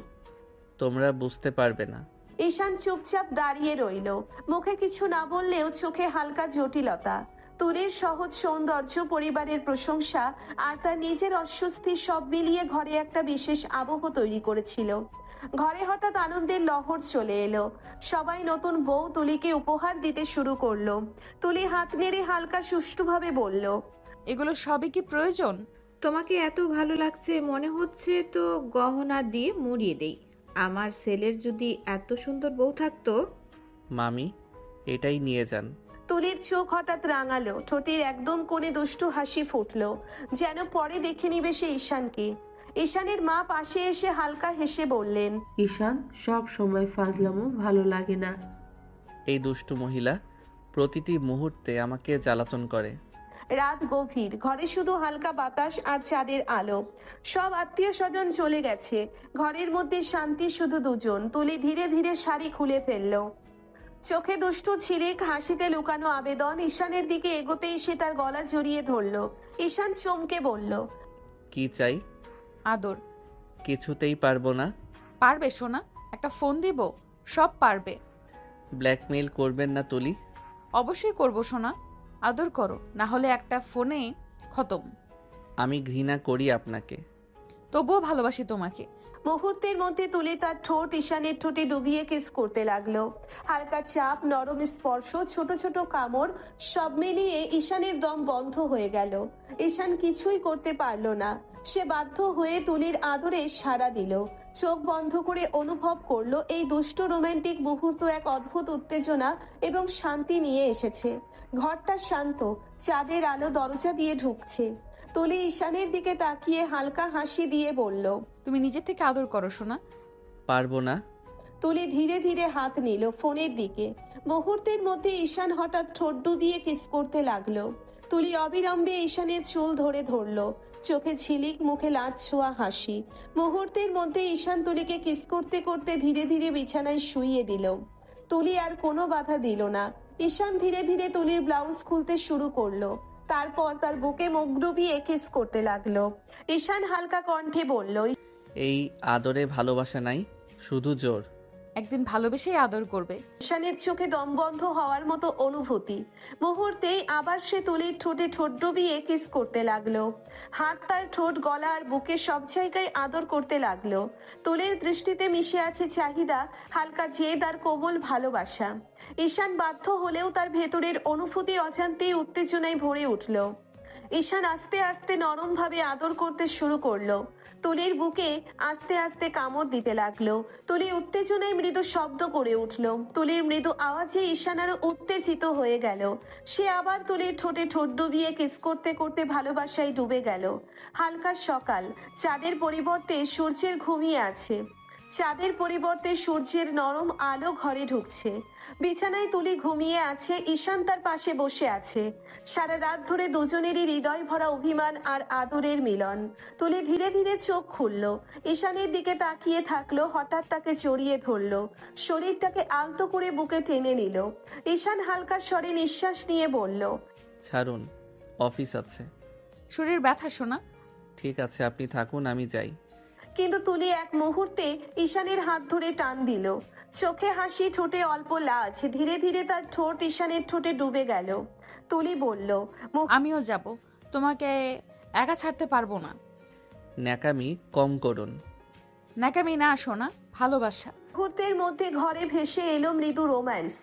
তোমরা বুঝতে পারবে না। ঈশান চুপচাপ দাঁড়িয়ে রইল, মুখে কিছু না বললেও চোখে হালকা জটিলতা। তুলির সহজ সৌন্দর্য, পরিবারের প্রশংসা আর তার নিজের অস্বস্তি সব মিলিয়ে ঘরে একটা বিশেষ আবহ তৈরি করেছিল। ঘরে হঠাৎ আনন্দের লহর চলে এলো। সবাই নতুন বউ তুলিকে উপহার দিতে শুরু করলো। তুলি হাত নেড়ে হালকা সুষ্ঠুভাবে বলল, এগুলো সবই কি প্রয়োজন? তোমাকে এত ভালো লাগছে মনে হচ্ছে তো গহনা দিয়ে মুড়িয়ে দেই। আমার ছেলের যদি এত সুন্দর বউ থাকতো। মামি, এটাই নিয়ে যান। তুলির চোখ হঠাৎ রাঙালো, ঠোঁটের একদম কোণে দুষ্টু হাসি ফুটলো, যেন পরে দেখে নিবে সে ঈশানকে। ঈশানের মা পাশে এসে হালকা হেসে বললেন, ঈশান, সব সময় ফাজলামো ভালো লাগে না। এই দুষ্টু মহিলা প্রতিটি মুহূর্তে আমাকে জ্বালাতন করে। রাত গভীর, ঘরে শুধু হালকা বাতাস আর চাঁদের আলো। সব আত্মীয় স্বজন চলে গেছে, ঘরের মধ্যে শান্তি শুধু দুজন। তুলি ধীরে ধীরে শাড়ি খুলে ফেললো, চোখে দুষ্টু ছিরিক, হাসিতে লুকানো আবেদন। ঈশানের দিকে এগোতেই সে তার গলা জড়িয়ে ধরলো। ঈশান চমকে বলল, কি চাই? আদর। কিছুতেই পারবো না। পারবে সোনা, একটা ফোন দিব, সব পারবে। ব্ল্যাকমেইল করবেন না তুলি? অবশ্যই করবো সোনা, আদর করো, না হলে একটা ফোনে খতম। আমি ঘৃণা করি আপনাকে। তবুও ভালোবাসি তোমাকে। মুহূর্তের মধ্যে তুলি তার ঠোঁট ঈশানের ঠোঁটে ডুবিয়ে কিস করতে লাগলো। হালকা চাপ, নরম স্পর্শ, ছোট ছোট কামড়, সব মিলিয়ে ঈশানের দম বন্ধ হয়ে গেল। ঈশান কিছুই করতে পারলো না। সে বাধ্য হয়ে তুলির আদরে সাড়া দিল। চোখ বন্ধ করে অনুভব করলো এই দুষ্ট রোমান্টিক মুহূর্ত এক অদ্ভুত উত্তেজনা এবং শান্তি নিয়ে এসেছে। ঘরটা শান্ত, চাঁদের আলো দরজা দিয়ে ঢুকছে। তুলি ঈশানের দিকে তাকিয়ে হালকা হাসি দিয়ে বলল, তুমি নিজে থেকে আদর করো সোনা। পারবো না। তুলি ধীরে ধীরে হাত নিল ফোনের দিকে। মুহূর্তের মধ্যে ঈশান হঠাৎ ঠোঁট ডুবিয়ে কিস করতে লাগলো। তুলি অবিলম্বে ঈশানের চুল ধরে ধরলো, চোখে ঝিলিক, মুখে লাজ ছোঁয়া হাসি। মুহূর্তের মধ্যে ঈশান তুলিকে কিস করতে করতে ধীরে ধীরে বিছানায় শুইয়ে দিল। তুলি আর কোনো বাধা দিল না। ঈশান ধীরে ধীরে তুলির ব্লাউজ খুলতে শুরু করলো। তারপর তার বুকে মুখ ডুবিয়ে কিস করতে লাগলো। ঈশান হালকা কণ্ঠে বলল, এই আদরে ভালোবাসা নাই, শুধু জোর। একদিন ভালোবেসেই আদর করবে। ঈশানের চোখে দম বন্ধ হওয়ার মতো অনুভূতি। মুহূর্তেই আবার সে তুলির ঠোঁটে ঠোঁট ডুবিয়ে কিস করতে লাগলো। হাত তার ঠোঁট, গলা আর বুকে সব জায়গায় আদর করতে লাগলো। তুলির দৃষ্টিতে মিশে আছে চাহিদা, হালকা জেদ আর কোমল ভালোবাসা। ঈশান বাধ্য হলেও তার ভেতরের অনুভূতি অজান্তেই উত্তেজনায় ভরে উঠল। ঈশান আস্তে আস্তে নরমভাবে আদর করতে শুরু করলো। তুলির বুকে আস্তে আস্তে কামড় দিতে লাগলো। তুলি উত্তেজনায় মৃদু শব্দ করে উঠল। তুলির মৃদু আওয়াজে ঈশান আরো উত্তেজিত হয়ে গেল। সে আবার তুলির ঠোঁটে ঠোঁট ডুবিয়ে কিস করতে করতে ভালোবাসায় ডুবে গেল। হালকা সকাল, চাঁদের পরিবর্তে সূর্যের ঘুমিয়ে আছে। চাঁদের পরিবর্তে সূর্যের নরম আলো ঘরে ঢুকছে। বিছানায় তুলি ঘুমিয়ে আছে, ঈশান তার পাশে বসে আছে। সারা রাত ধরে দুজনেরই হৃদয় ভরা অভিমান আর আদরের মিলন। তুলি ধীরে ধীরে চোখ খুলল, ঈশানের দিকে তাকিয়ে থাকলো, হঠাৎ তাকে জড়িয়ে ধরলো, শরীরটাকে আলতো করে বুকে টেনে নিল। ঈশান হালকা স্বরে নিঃশ্বাস নিয়ে বলল, ছাড়ুন, অফিস আছে। শরীর ব্যথা সোনা। ঠিক আছে, আপনি থাকুন, আমি যাই। কিন্তু তুলি এক মুহূর্তে ঈশানের হাত ধরে টান দিল। চোখে হাসি, ঠোঁটে অল্প লাজ। ধীরে ধীরে তার ঠোঁট ঈশানের ঠোঁটে ডুবে গেল। তুলি বলল, আমিও যাব, তোমাকে একা ছাড়তে পারবো না। ন্যাকামি কম করুন। ন্যাকামি না সোনা, ভালোবাসা। মুহূর্তের মধ্যে ঘরে ভেসে এলো মৃদু রোম্যান্স,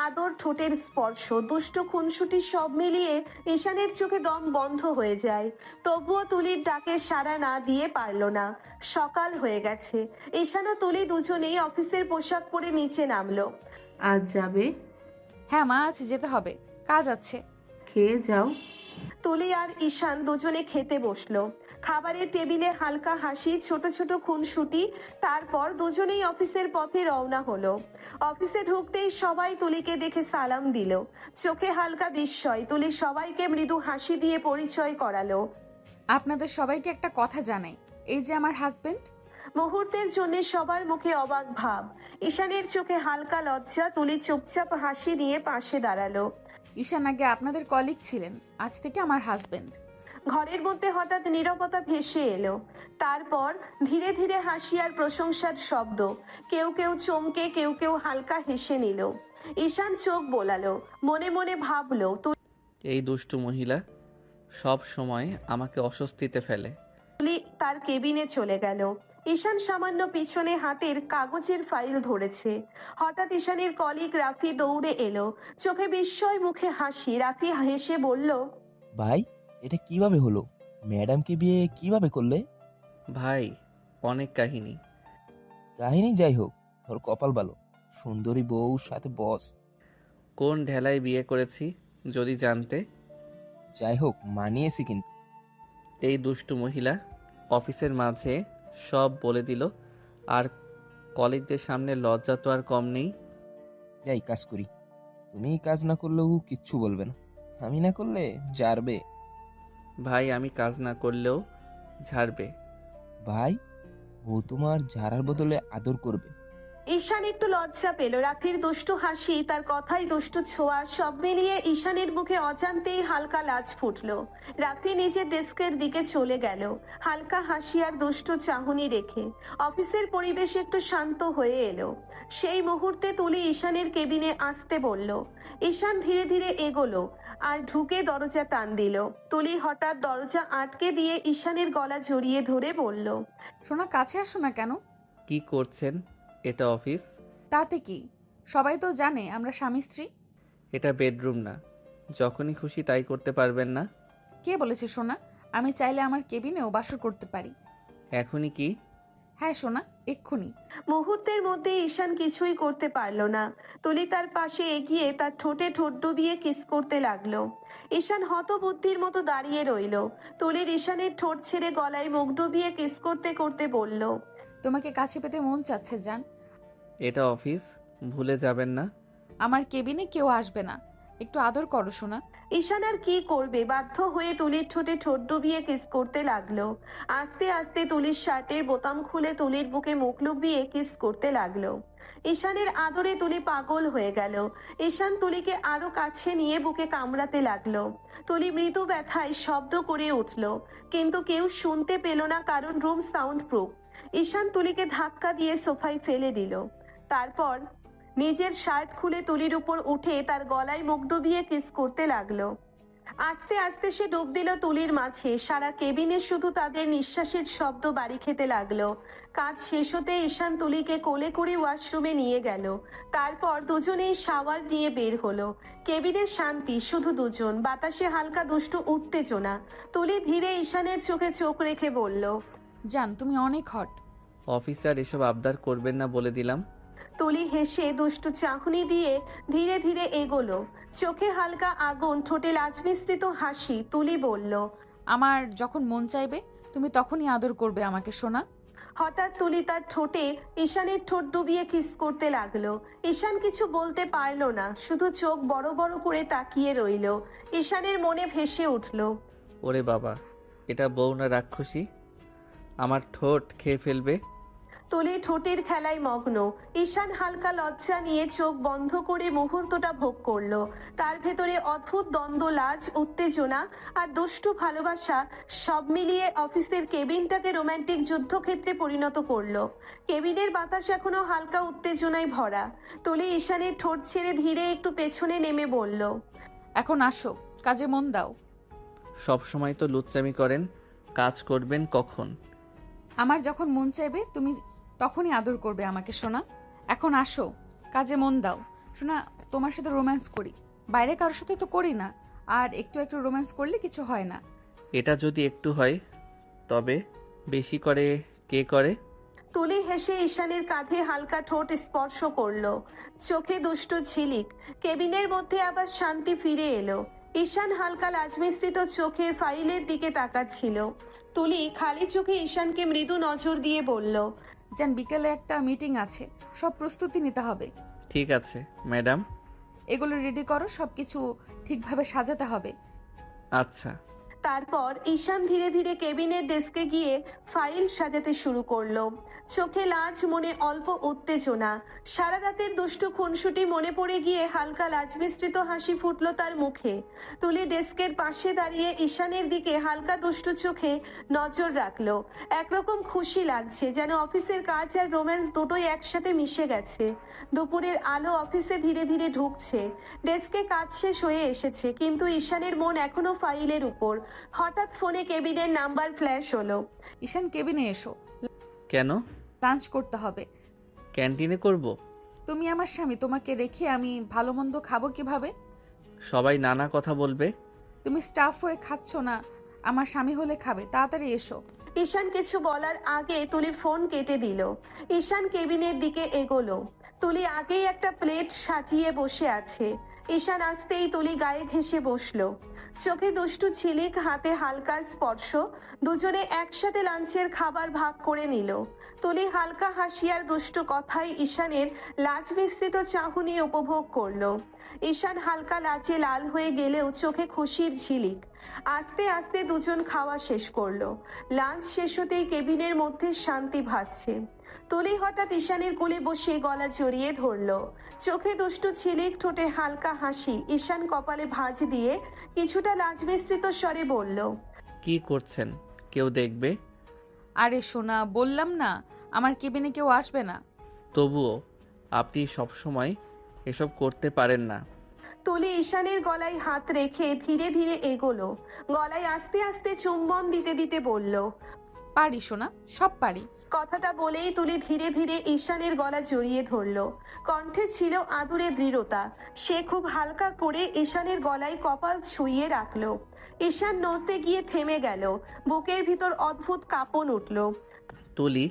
আদর, ঠোঁটের স্পর্শ, দুষ্ট খুনসুটি, সব মিলিয়ে ঈশানের চোখে দম বন্ধ হয়ে যায়। তবুও তুলির ডাকে সাড়া না দিয়ে পারল না। সকাল হয়ে গেছে। ঈশান ও তুলি দুজনেই অফিসের পোশাক পরে নিচে নামলো। আজ যাবে? হ্যাঁ মা, আজ যেতে হবে, কাজ আছে। খেয়ে যাও। তুলি আর ঈশান দুজনে খেতে বসলো। খাবারের টেবিলে হালকা হাসি, ছোট ছোট খুনসুটি। তারপর দুজনেই অফিসের পথে রওনা হলো। অফিসে ঢুকতেই সবাই তুলিকে দেখে সালাম দিল। চোখে হালকা বিস্ময়। তুলি সবাইকে মৃদু হাসি দিয়ে পরিচয় করালো। আপনাদের সবাইকে একটা কথা জানাই, এই যে আমার হাজবেন্ড। মুহূর্তের জন্য সবার মুখে অবাক ভাব। ঈশানের চোখে হালকা লজ্জা। তুলি চুপচাপ হাসি দিয়ে পাশে দাঁড়ালো। ঈশান আগে আপনাদের কলিগ ছিলেন, আজ থেকে আমার হাজবেন্ড। ঘরের মধ্যে হঠাৎ নীরবতা ভেসে এলো। তারপর ধীরে ধীরে হাসি আর প্রশংসার শব্দ। কেউ কেউ চমকে, কেউ কেউ হালকা হেসে নিল। ঈশান চোখ বোলালো, মনে মনে ভাবলো, এই দুষ্টু মহিলা সব সময় আমাকে অস্বস্তিতে ফেলে। তুলি তার কেবিনে চলে গেল। ঈশান সামান্য পিছনে হাতের কাগজের ফাইল ধরেছে। হঠাৎ ঈশানের কলিগ রাফি দৌড়ে এলো, চোখে বিস্ময়, মুখে হাসি। রাফি হেসে বলল, ভাই, এটা কিভাবে হলো? ম্যাডামকে বিয়ে কিভাবে করলে? ভাই, অনেক কাহিনী। কাহিনী যাই হোক, তোর কপাল ভালো, সুন্দরী বউর সাথে বস। কোন ঢেলায় বিয়ে করেছি যদি জানতে। যাই হোক, মানিয়েছি কিন্তু। এই দুষ্টু মহিলা অফিসের মাঝে সব বলে দিল, আর কলিগদের সামনে লজ্জা তো আর কম নেই। যাই কাজ করি, তুমি কাজ না করলেও কিচ্ছু বলবে না, আমি না করলে জারবে। ভাই, আমি কাজ না করলেও ঝাড়বে। ভাই, বউ তোমার ঝাড়ার বদলে আদর করবে, ঈশান একটু লজ্জা পেল। রাফির দুষ্টু হাসি, তার কথাই দুষ্টু ছোঁয়া, সব মিলিয়ে ঈশানের মুখে অজান্তেই হালকা লাজ ফুটলো। রাফি নিজের ডেস্কের দিকে চলে গেল, হালকা হাসি আর দুষ্টু চাহনি রেখে। অফিসের পরিবেশ একটু শান্ত হয়ে এলো। সেই মুহূর্তে তুলি ঈশানের কেবিনে আসতে বলল। ঈশান ধীরে ধীরে এগোলো আর ঢুকে দরজা টান দিল। তুলি হঠাৎ দরজা আটকে দিয়ে ঈশানের গলা জড়িয়ে ধরে বলল, সোনা কাছে আসো না কেন? কি করছেন? এটা অফিস। তাতে কি, সবাই তো জানে আমরা স্বামী স্ত্রী। এটা বেডরুম না, যখনই খুশি তাই করতে পারবেন না। কে বলেছে সোনা? আমি চাইলে আমার কেবিনেও বাসর করতে পারি। এখনই কি? হ্যাঁ সোনা, এক্ষুনি। মুহূর্তের মধ্যে ঈশান কিছুই করতে পারলো না। তুলি তার পাশে এগিয়ে তার ঠোঁটে ঠোঁট ডুবিয়ে কিস করতে লাগলো। ঈশান হতবুদ্ধির মতো দাঁড়িয়ে রইল। তুলির ঈশানের ঠোঁট ছেড়ে গলায় মুখ ডুবিয়ে কিস করতে করতে বলল, তোমাকে কাছে পেতে মন চাচ্ছে জান। এটা অফিস, ভুলে যাবেন না। আমার কেবিনে কেউ আসবে না, একটু আদর করো সোনা। ঈশান আর কি করবে, বাধ্য হয়ে তুলির ঠোঁটে ঠোঁট ডুবিয়ে কিস করতে লাগলো। আস্তে আস্তে তুলির শার্টের বোতাম খুলে তুলির বুকে মুখ ডুবিয়ে কিস করতে লাগলো। ঈশানের আদরে তুলি পাগল হয়ে গেল। ঈশান তুলিকে আরো কাছে নিয়ে বুকে কামড়াতে লাগলো। তুলি মৃদু ব্যথায় শব্দ করে উঠল, কিন্তু কেউ শুনতে পেল না, কারণ রুম সাউন্ড প্রুফ। ঈশান তুলিকে ধাক্কা দিয়ে সোফায় ফেলে দিল। তারপর নিজের শার্ট খুলে তুলির উপর উঠে তার গলায় মুখ ডুবিয়ে কিস করতে লাগলো। আস্তে আস্তে সে ডুব দিল তুলির মাঝে। সারা কেবিনে শুধু তাদের নিঃশ্বাসের শব্দ বাড়ি খেতে লাগলো। কাজ শেষ হতে ঈশান তুলিকে কোলে করে ওয়াশরুমে নিয়ে গেল। তারপর দুজনেই শাওয়ার নিয়ে বের হলো। কেবিনে শান্তি, শুধু দুজন, বাতাসে হালকা দুষ্টু উত্তেজনা। তুলি ধীরে ঈশানের চোখে চোখ রেখে বলল, জান তুমি অনেক হট। অফিসার এসব আবদার করবেন না বলে দিলাম। তুলি হেসে দুষ্টু চাহনি দিয়ে ধীরে ধীরে এগোলো। চোখে হালকা আগুন, ঠোঁটে লাজ মিশ্রিত হাসি। তুলি বলল, আমার যখন মন চাইবে তুমি তখনই আদর করবে আমাকে সোনা। হঠাৎ তুলি তার ঠোঁটে ঈশানের ঠোঁট ডুবিয়ে কিস করতে লাগলো। ঈশান কিছু বলতে পারলো না, শুধু চোখ বড় বড় করে তাকিয়ে রইল। ঈশানের মনে ভেসে উঠল, ওরে বাবা, এটা বউ না রাক্ষসী, আমার ঠোঁট খেয়ে ফেলবে। তুলি ঠোঁটের খেলায় মগ্ন। ঈশান হালকা লজ্জা নিয়ে চোখ বন্ধ করে মুহূর্তটা ভোগ করলো। তার ভেতরে অদ্ভুত দ্বন্দ্ব, লাজ, উত্তেজনা আর দুষ্টু ভালোবাসা সব মিলিয়ে অফিসের কেবিনটাকে রোমান্টিক যুদ্ধক্ষেত্রে পরিণত করলো। কেবিনের বাতাস এখনো হালকা উত্তেজনায় ভরা। তুলি ঈশানের ঠোঁট ছেড়ে ধীরে একটু পেছনে নেমে বলল, এখন আসো, কাজে মন দাও। সব সময় তো লুচ্চামি করেন, কাজ করবেন কখন? আমার যখন মন চাইবে তুমি তখনই আদর করবে আমাকে সোনা। এখন আসো, কাজে মন দাও। সোনা, তোমার সাথে রোম্যান্স করি, বাইরে কারোর সাথে তো করি না, আর একটু একটু রোম্যান্স করলে কিছু হয় না। এটা যদি একটু হয়, তবে বেশি করে কে করে? তুলি হেসে ঈশানের কাঁধে হালকা ঠোঁট স্পর্শ করলো। চোখে দুষ্টু ঝিলিক। কেবিনের মধ্যে আবার শান্তি ফিরে এলো। ঈশান হালকা লাজমিশ্রিত চোখে ফাইলের দিকে তাকাচ্ছিল। তুলি খালি চোখে ঈশানকে মৃদু নজর দিয়ে বলল, জান বিকেলে একটা মিটিং আছে, সব প্রস্তুতি নিতে হবে। ঠিক আছে ম্যাডাম। এগুলো রেডি করো, সবকিছু ঠিকভাবে সাজাতে হবে। আচ্ছা। তারপর ঈশান ধীরে ধীরে কেবিনের ডেস্কে গিয়ে ফাইল সাজাতে শুরু করলো। চোখে লাজ, মনে অল্প উত্তেজনা। সারা রাতের দুষ্টু খুনসুটি মনে পড়ে গিয়ে হালকা লাজ মিশ্রিত হাসি ফুটলো তার মুখে। তুলি ডেস্কের পাশে দাঁড়িয়ে ঈশানের দিকে হালকা দুষ্টু চোখে নজর রাখলো। একরকম খুশি লাগছে, যেন অফিসের কাজ আর রোম্যান্স দুটোই একসাথে মিশে গেছে। দুপুরের আলো অফিসে ধীরে ধীরে ঢুকছে। ডেস্কে কাজ শেষ হয়ে এসেছে, কিন্তু ঈশানের মন এখনো ফাইলের উপর। হঠাৎ ফোনে কেবিনের নাম্বার ফ্ল্যাশ হলো। ঈশান কেবিনে এসো, কেন? লাঞ্চ করতে হবে। ক্যান্টিনে করব? তুমি আমার স্বামী, তোমাকে রেখে আমি ভালো মন্দ খাবো কিভাবে? সবাই নানা কথা বলবে। তুমি স্টাফ হয়ে খাচ্ছ না, আমার স্বামী হলে খাবে। তাড়াতাড়ি এসো। ঈশান কিছু বলার আগে তুলি ফোন কেটে দিল। ঈশান কেবিনের দিকে এগোলো। তুলি আগেই একটা প্লেট সাজিয়ে বসে আছে। ঈশান আসতেই তুলি গায়ে ঘেঁষে বসলো। চোখে দুষ্টু ঝিলিক, হাতে হালকা স্পর্শ। দুজনে একসাথে লাঞ্চের খাবার ভাগ করে নিল। তুলি হালকা হাসি আর দুষ্টু কথায় ঈশানের লাজ মিশ্রিত চাহনি উপভোগ করলো। ঈশান হালকা লাজে লাল হয়ে গেলেও চোখে খুশির ঝিলিক। আস্তে আস্তে দুজন খাওয়া শেষ করলো। লাঞ্চ শেষ হতেই কেবিনের মধ্যে শান্তি ভাসছে। তুলি হঠাৎ ঈশানের কোলে বসে গলা জড়িয়ে ধরলো। চোখে দুষ্টু ঝিলিক, ঠোঁটে হালকা হাসি। ঈশান কপালে ভাঁজ দিয়ে কিছুটা লাজ মিশ্রিত স্বরে বলল, কি করছেন? কেউ দেখবে? আরে সোনা, বললাম না আমার কেবিনে কেউ আসবে না। তবুও আপনি সবসময় এসব করতে পারেন না। তুলি ঈশানের গলায় হাত রেখে ধীরে ধীরে এগোলো। গলায় আস্তে আস্তে চুম্বন দিতে দিতে বলল, পারি সোনা, সব পারি। কথাটা বলেই তুলি ধীরে ধীরে ঈশানের গলা জড়িয়ে ধরলো। কণ্ঠে ছিল আদুরে দৃঢ়তা। সে খুব হালকা করে ঈশানের গলায় কপাল ছুঁয়ে রাখলো। ঈশান নড়তে গিয়ে থেমে গেল। বুকের ভিতর অদ্ভুত কাঁপন উঠল। তুলি,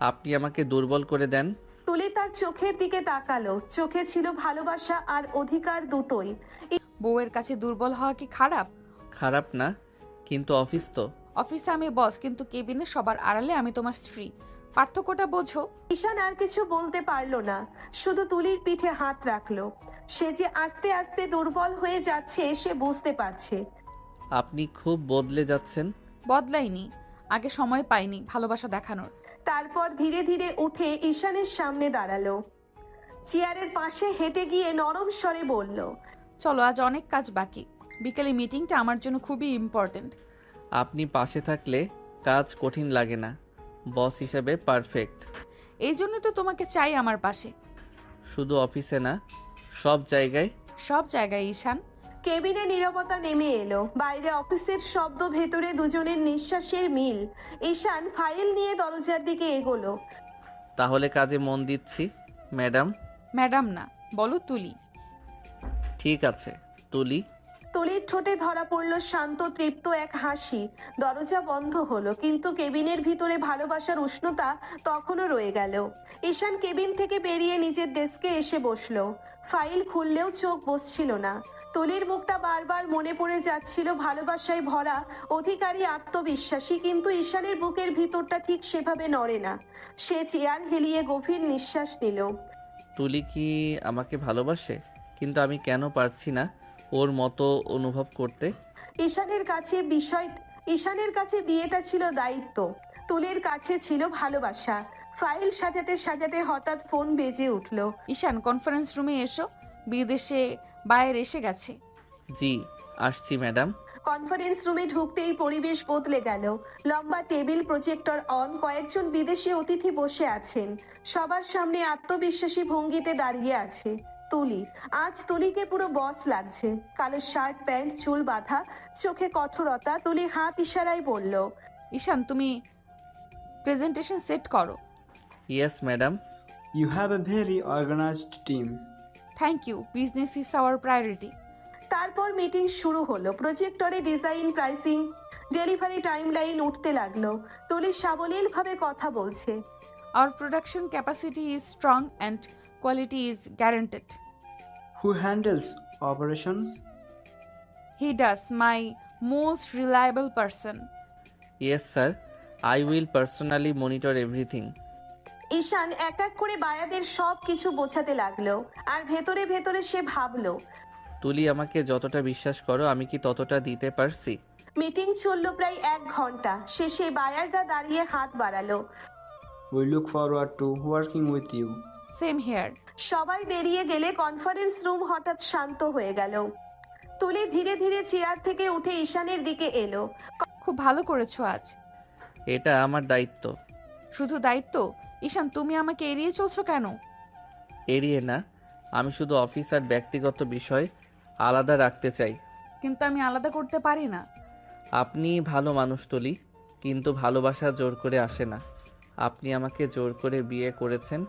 আপনি আমাকে দুর্বল করে দেন। তুলি তার চোখের দিকে তাকালো। চোখে ছিল ভালোবাসা আর অধিকার দুটোই। বউয়ের কাছে দুর্বল হওয়া কি খারাপ? খারাপ না, কিন্তু অফিস তো। অফিসে আমি বস, কিন্তু কেবিনে সবার আড়ালে আমি তোমার স্ত্রী। পার্থক্যটা বোঝো। ঈশান আর কিছু বলতে পারলো না, শুধু তুলির পিঠে হাত রাখলো। সে যে আস্তে আস্তে দুর্বল হয়ে যাচ্ছে সে বুঝতে পারছে। আপনি খুব বদলে যাচ্ছেন। বদলাইনি, আগে সময় পাইনি ভালোবাসা দেখানোর। তারপর ধীরে ধীরে উঠে ঈশানের সামনে দাঁড়ালো। চেয়ারের পাশে হেঁটে গিয়ে নরম স্বরে বলল, চলো, আজ অনেক কাজ বাকি। বিকেলে মিটিংটা আমার জন্য খুবই ইম্পর্ট্যান্ট। আপনি পাশে থাকলে কাজ কঠিন লাগে না। বস হিসেবে পারফেক্ট। এই জন্য তো তোমাকে চাই আমার পাশে। শুধু অফিসে না, সব জায়গায়। সব জায়গায় ঈশান। কেবিনে নীরবতা নেমে এলো। বাইরে অফিসের শব্দ, ভেতরে দুজনের নিঃশ্বাসের মিল। ঈশান ফাইল নিয়ে দরজার দিকে এগোলো। তাহলে কাজে মন দিচ্ছি ম্যাডাম। ম্যাডাম না, বলো তুলি। ঠিক আছে তুলি। তুলির ঠোঁটে ধরা পড়ল শান্ত তৃপ্ত এক হাসি। দরজা বন্ধ হলো, কিন্তু কেবিনের ভিতরে ভালোবাসার উষ্ণতা তখনও রয়ে গেল। ঈশান কেবিন থেকে বেরিয়ে নিজের ডেস্কে এসে বসলো। ফাইল খুললেও চোখ বসছিল না। তুলির মুখটা বারবার মনে পড়ে যাচ্ছিল, ভালোবাসায় ভরা, অধিকারী, আত্মবিশ্বাসী। কিন্তু ঈশানের বুকের ভিতরটা ঠিক সেভাবে নড়ে না। সে চেয়ার হেলিয়ে গভীর নিঃশ্বাস নিল। তুলি কি আমাকে ভালোবাসে? কিন্তু আমি কেন পারছি না ওর মতো অনুভব করতে? ঈশানের কাছে বিয়েটা ছিল দায়িত্ব, তুলির কাছে ছিল ভালোবাসা। ফাইল সাজাতে সাজাতে হঠাৎ ফোন বেজে উঠল। ঈশান, কনফারেন্স রুমে এসো, বিদেশে বায়ের এসে গেছে। জি, আসছি ম্যাডাম। কনফারেন্স রুমে ঢুকতেই পরিবেশ বদলে গেল। লম্বা টেবিল, প্রজেক্টর অন, কয়েকজন বিদেশি অতিথি বসে আছেন। সবার সামনে আত্মবিশ্বাসী ভঙ্গিতে দাঁড়িয়ে আছে তুলি। আজ তুলিকে পুরো বস লাগছে। কালো শার্ট, প্যান্ট, চুল বাঁধা, চোখে কঠোরতা। তুলি হাত ইশারায় বলল, ঈশান, তুমি প্রেজেন্টেশন সেট করো। Yes madam. You have a very organized team. Thank you, business is our priority. তারপর মিটিং শুরু হলো। প্রজেক্টরে ডিজাইন, প্রাইসিং, ডেলিভারি টাইমলাইন উঠতে লাগলো। তুলি সাবলীলভাবে কথা বলছে। Our production capacity is strong and quality is guaranteed. Who handles operations? He does, my most reliable person. Yes sir, I will personally monitor everything. Ishan এক এক করে বায়াদের সব কিছু বোঝাতে লাগলো। আর ভেতরে ভেতরে সে ভাবলো, তুলি, আমাকে যতটা বিশ্বাস করো আমি কি ততটা দিতে পারছি? মিটিং চলল প্রায় 1 ঘন্টা। শেষে বায়াররা দাঁড়িয়ে হাত বাড়ালো। We look forward to working with you. Same here. সবাই বেরিয়ে গেলে কনফারেন্স রুম হঠাৎ শান্ত হয়ে গেল। তুলি ধীরে ধীরে চেয়ার থেকে উঠে ঈশানের দিকে এলো। খুব ভালো করেছো আজ। এটা আমার দায়িত্ব। শুধু দায়িত্ব? ঈশান, তুমি আমাকে এড়িয়ে চলছো কেন? এড়িয়ে না, আমি শুধু অফিস আর ব্যক্তিগত বিষয় আলাদা রাখতে চাই। কিন্তু আমি আলাদা করতে পারি না। আপনি ভালো মানুষ তুলি, কিন্তু ভালোবাসা জোর করে আসে না। আপনি আমাকে জোর করে বিয়ে করেছেন,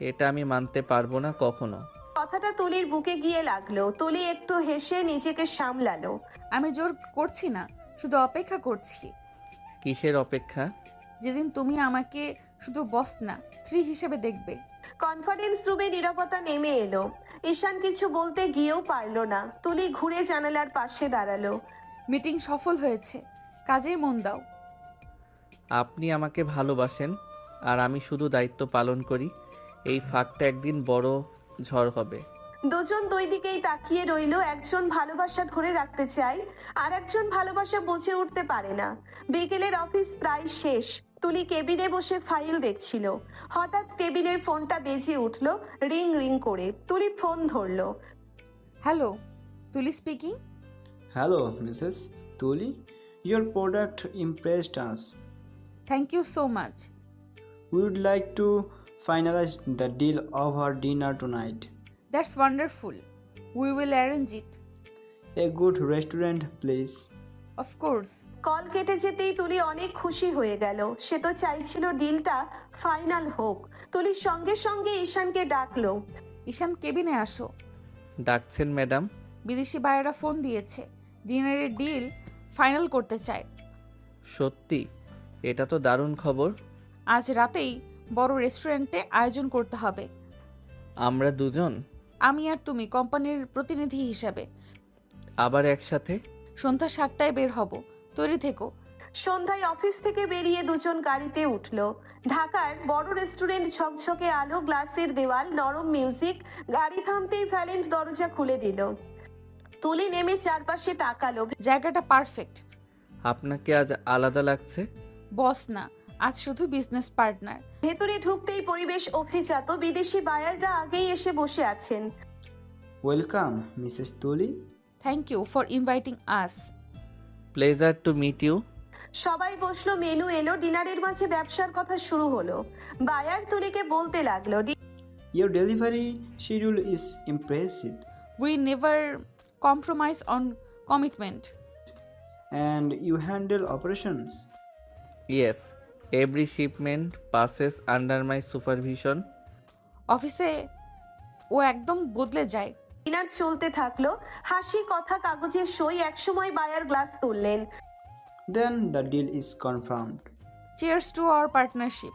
এটা আমি মানতে পারবো না কখনো। কথাটা তুলির বুকে গিয়ে লাগলো। তুলি একটু হেসে নিজেকে সামলালো। আমি জোর করছি না, শুধু অপেক্ষা করছি। কিসের অপেক্ষা? যেদিন তুমি আমাকে শুধু বস না, স্ত্রী হিসেবে দেখবে। কনফারেন্স রুমে নীরবতা নেমে এলো। ঈশান কিছু বলতে গিয়েও পারলো না। তুলি ঘুরে জানালার পাশে দাঁড়ালো। মিটিং সফল হয়েছে, কাজে মন দাও। আপনি আমাকে ভালোবাসেন আর আমি শুধু দায়িত্ব পালন করি। এই ফাঁকটা একদিন বড় ঝড় হবে। দুজন দুই দিকেই তাকিয়ে রইল। একজন ভালোবাসা ধরে রাখতে চায়, আর একজন ভালোবাসা বুঝে উঠতে পারে না। বিকেলের অফিস প্রায় শেষ। তুলি কেবিনে বসে ফাইল দেখছিল। হঠাৎ টেবিলের ফোনটা বেজে উঠল, রিং রিং করে। তুলি ফোন ধরলো। Hello, Tully speaking. Hello, Mrs. Tully. Your product impressed us. Thank you so much. We would like to finalize the deal over dinner tonight. That's wonderful, we will arrange it. A good restaurant, please. Of course. Call কেটে যেতেই তুলি অনেক খুশি হয়ে গেল। সে তো চাইছিল ডিলটা ফাইনাল হোক। তুলির সঙ্গে সঙ্গে ঈশানকে ডাকলো। ঈশান, কেবিনে আসো। ডাকছেন ম্যাডাম? বিদেশি বায়েরা ফোন দিয়েছে, ডিনারের ডিল ফাইনাল করতে চায়। সত্যি? এটা তো দারুণ খবর। আজ রাতেই বড় রেস্টুরেন্টে আয়োজন করতে হবে। আমরা দুজন আমি আর তুমি কোম্পানির প্রতিনিধি হিসাবে। আবার একসাথে? সন্ধ্যা 7টায় বের হব, তৈরি থেকো। সন্ধ্যায় অফিস থেকে বেরিয়ে দুজন গাড়িতে উঠল। ঢাকার বড় রেস্টুরেন্ট, ঝকঝকে আলো, গ্লাসের দেওয়াল, নরম মিউজিক। গাড়ি থামতেই ভ্যালেন্ট দরজা খুলে দিল। তুলি নেমে চারপাশে তাকালো। জায়গাটা পারফেক্ট। আপনাকে আজ আলাদা লাগছে। বস না, আজ শুধু বিজনেস পার্টনার। ভেতরে ঢুকতেই পরিবেশ অভিজাত। বিদেশি বায়াররা আগেই এসে বসে আছেন। Welcome, Mrs. Tully. Thank you for inviting us. Pleasure to meet you. সবাই বসলো, মেনু এলো। ডিনারের মাঝে ব্যবসার কথা শুরু হলো। বায়ার তুলিকে বলতে লাগলো, Your delivery schedule is impressive, we never compromise on commitment. and you handle operations. Yes, every shipment passes under my supervision. অফিসে ও একদম বদলে যায়। ডিনার চলতে থাকলো। হাসি, কথা, কাগজের সই। একসময় বায়ার গ্লাস তুললেন। Then the deal is confirmed. Cheers to our partnership.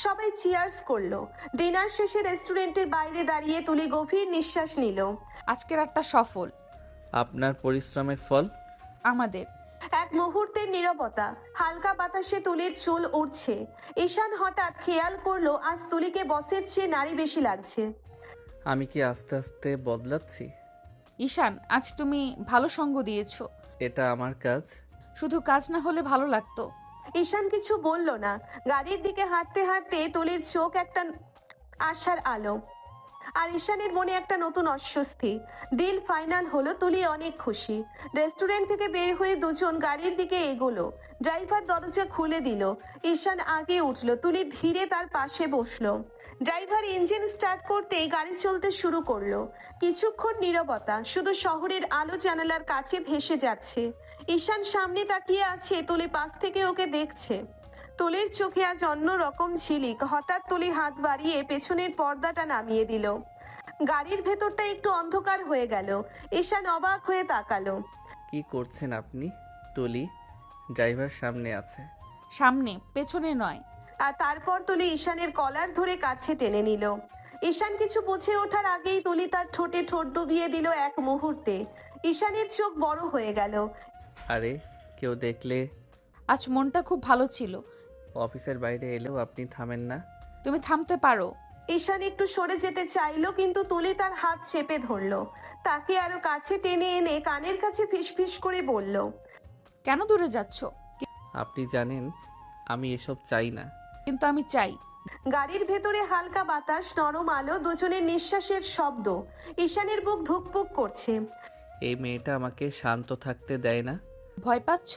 সবাই চিয়ার্স করলো। ডিনার শেষে রেস্টুরেন্টের বাইরে দাঁড়িয়ে তুলি গভীর নিঃশ্বাস নিল। আজকের একটা সফল আপনার পরিশ্রমের ফল। আমাদের। এক মুহূর্তের নীরবতা। হালকা বাতাসে তুলির চুল উড়ছে। ঈশান হঠাৎ খেয়াল করলো আজ তুলিকে বসের চেয়ে নারী বেশি লাগছে। আমি কি আস্তে আস্তে বদলাচ্ছি? ঈশান, আজ তুমি ভালো সঙ্গ দিয়েছো। এটা আমার কাজ। শুধু কাজ না হলে ভালো লাগতো। ঈশান কিছু বলল না। গাড়ির দিকে হাঁটতে হাঁটতে তুলির চোখ একটা আশার আলো, আর ঈশানের মনে একটা নতুন অস্বস্তি। ডিল ফাইনাল হলো। তুলি অনেক খুশি। রেস্টুরেন্ট থেকে বের হয়ে দুজন গাড়ির দিকে এগোলো। ড্রাইভার দরজা খুলে দিল। ঈশান আগে উঠলো। তুলি ধীরে তার পাশে বসলো। ড্রাইভার ইঞ্জিন স্টার্ট করতেই গাড়ি চলতে শুরু করলো। কিছুক্ষণ নীরবতা, শুধু শহরের আলো জানালার কাছে ভেসে যাচ্ছে। ঈশান সামনে তাকিয়ে আছে, তুলি পাশ থেকে ওকে দেখছে। তুলির চোখে আজ অন্য রকম ঝিলিক। হঠাৎ তুলি হাত বাড়িয়ে পেছনের পর্দাটা নামিয়ে দিল। গাড়ির ভেতরটা একটু অন্ধকার হয়ে গেল। ঈশান অবাক হয়ে তাকালো। কি করছেন আপনি? তুলি, ড্রাইভার সামনে আছে। সামনে, পেছনে নয়। আর তারপর তুলি ঈশানের কলার ধরে কাছে টেনে নিল। ঈশান কিছু বুঝে ওঠার আগেই তুলি তার ঠোঁটে ঠোঁট ডুবিয়ে দিল। এক মুহূর্তে ঈশানের চোখ বড় হয়ে গেল। আরে, কেউ দেখলে? আজ মনটা খুব ভালো ছিল। অফিসের বাইরে এলেও আপনি থামেন না। তুমি থামতে পারো। ঈশান একটু সরে যেতে চাইলো, কিন্তু তুলি তার হাত চেপে ধরলো। তাকে আরো কাছে টেনে এনে কানের কাছে ফিসফিস করে বলল, কেন দূরে যাচ্ছ? আপনি জানেন আমি এসব চাই না। কিন্তু আমি চাই। গাড়ির ভেতরে হালকা বাতাস, নরম আলো, দুজনের নিঃশ্বাসের শব্দ। ঈশানের বুক ধুকপুক করছে। এই মেয়েটা আমাকে শান্ত থাকতে দেয় না। ভয় পাচ্ছ?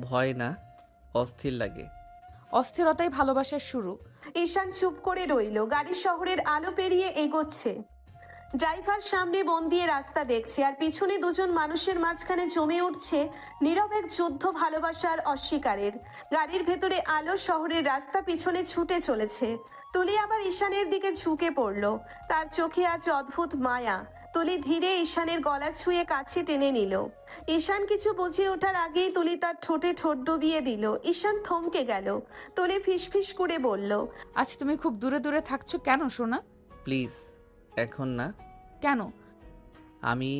ভয় না, অস্থির লাগে। অস্থিরতাই ভালোবাসার শুরু। ঈশান চুপ করে রইল। গাড়ি শহরের আলো পেরিয়ে এগোচ্ছে। ড্রাইভার সামনে মন দিয়ে রাস্তা দেখছে, আর পিছনে দুজন মানুষের মাঝখানে জমে উঠছে নীরব এক যুদ্ধ, ভালোবাসার অস্বীকারের। গাড়ির ভেতরে আলো, শহরের রাস্তা পিছনে ছুটে চলেছে। তুলি আবার ঈশানের দিকে ঝুঁকে পড়ল। তার চোখে আজ অদ্ভুত মায়া। তুলি ধীরে ঈশানের গলা ছুঁয়ে কাছে টেনে নিল। ঈশান কিছু বুঝে ওঠার আগেই তুলি তার ঠোঁটে ঠোঁট ডুবিয়ে দিল। ঈশান থমকে গেল। তুলি ফিসফিস করে বলল, আজ তুমি খুব দূরে দূরে থাকছো কেন সোনা? প্লিজ, এখন না। কেন? আমি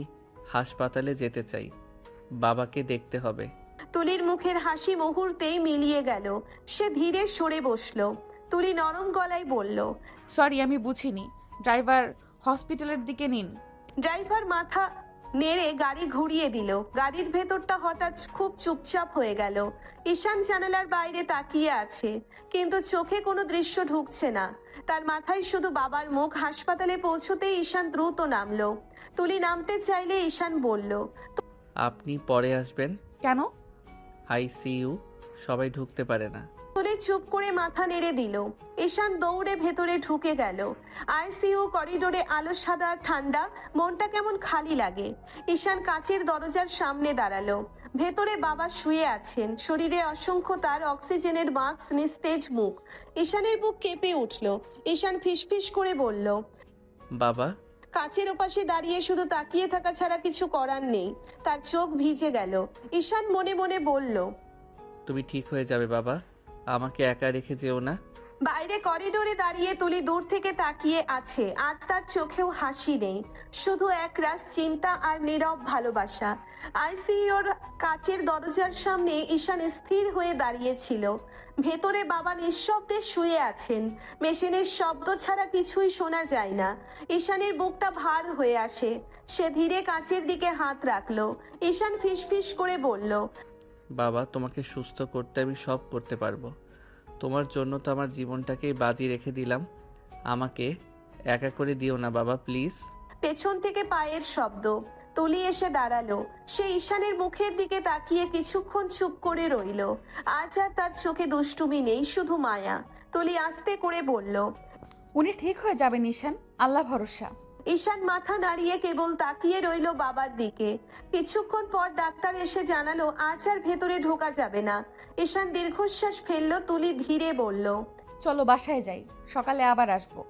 হাসপাতালে যেতে চাই, বাবাকে দেখতে হবে। তুলির মুখের হাসি মুহূর্তেই মিলিয়ে গেল। সে ধীরে সরে বসলো। তুলি নরম গলায় বলল, সরি, আমি বুঝিনি। ড্রাইভার হসপিটালের দিকে নিন। ড্রাইভার মাথা নেড়ে গাড়ি ঘুরিয়ে দিল। গাড়ির ভেতরটা হঠাৎ খুব চুপচাপ হয়ে গেল। ঈশান জানালার বাইরে তাকিয়ে আছে, কিন্তু চোখে কোনো দৃশ্য ঢুকছে না। তার মাথায় শুধু বাবার মুখ। হাসপাতালে পৌঁছতেই ঈশান দ্রুত নামলো। তুলি নামতে চাইলে ঈশান বলল, আপনি পরে আসবেন। কেন? আইসিইউ, সবাই ঢুকতে পারে না। তুলি চুপ করে মাথা নেড়ে দিল। ঈশান দৌড়ে ভেতরে ঢুকে গেল। আইসিইউ করিডোরে আলো সাদা আর ঠান্ডা, মনটা কেমন খালি লাগে। ঈশান কাচের দরজার সামনে দাঁড়ালো। ভেতরে বাবা শুয়ে আছেন, শরীরে অসংখ্য তার, অক্সিজেনের মাস্ক, নিস্তেজ মুখ। ঈশানের বুক কেঁপে উঠল। ঈশান ফিসফিস করে বলল, বাবা। কাছের ওপাশে দাঁড়িয়ে শুধু তাকিয়ে থাকা ছাড়া কিছু করার নেই। তার চোখ ভিজে গেল। ঈশান মনে মনে বলল, তুমি ঠিক হয়ে যাবে বাবা, আমাকে একা রেখে যেও না। বাইরে করিডোরে দাঁড়িয়ে তুলি দূর থেকে তাকিয়ে আছে। আজ তার চোখেও হাসি নেই, শুধু একরাশ চিন্তা আর নীরব ভালোবাসা। আইসিইউর কাচের দরজার সামনে ঈশান স্থির হয়ে দাঁড়িয়েছিল। ভেতরে বাবা নিঃশব্দে শুয়ে আছেন। মেশিনের শব্দ ছাড়া কিছুই শোনা যায় না। ঈশানের বুকটা ভার হয়ে আসে। সে ধীরে কাচের দিকে হাত রাখলো। ঈশান ফিসফিস করে বলল, বাবা, তোমাকে সুস্থ করতে আমি সব করতে পারবো। তোমার জন্য তো আমার জীবনটাকেই বাজি রেখে দিলাম। আমাকে একা করে দিও না বাবা, প্লিজ। পেছন থেকে পায়ের শব্দ। তুলি এসে দাঁড়ালো। সে ঈশানের মুখের দিকে তাকিয়ে কিছুক্ষণ চুপ করে রইল। আজ আর তার চোখে দুষ্টুমি নেই, শুধু মায়া। তুলি আস্তে করে বলল, উনি ঠিক হয়ে যাবেন ঈশান, আল্লাহ ভরসা। ঈশান মাথা নাড়িয়ে কেবল তাকিয়ে রইল বাবার দিকে। কিছুক্ষণ পর ডাক্তার এসে জানালো আজ আর ভেতরে ঢোকা যাবে না। ঈশান দীর্ঘশ্বাস ফেললো। তুলি ধীরে বলল, চলো বাসায় যাই, সকালে আবার আসবো।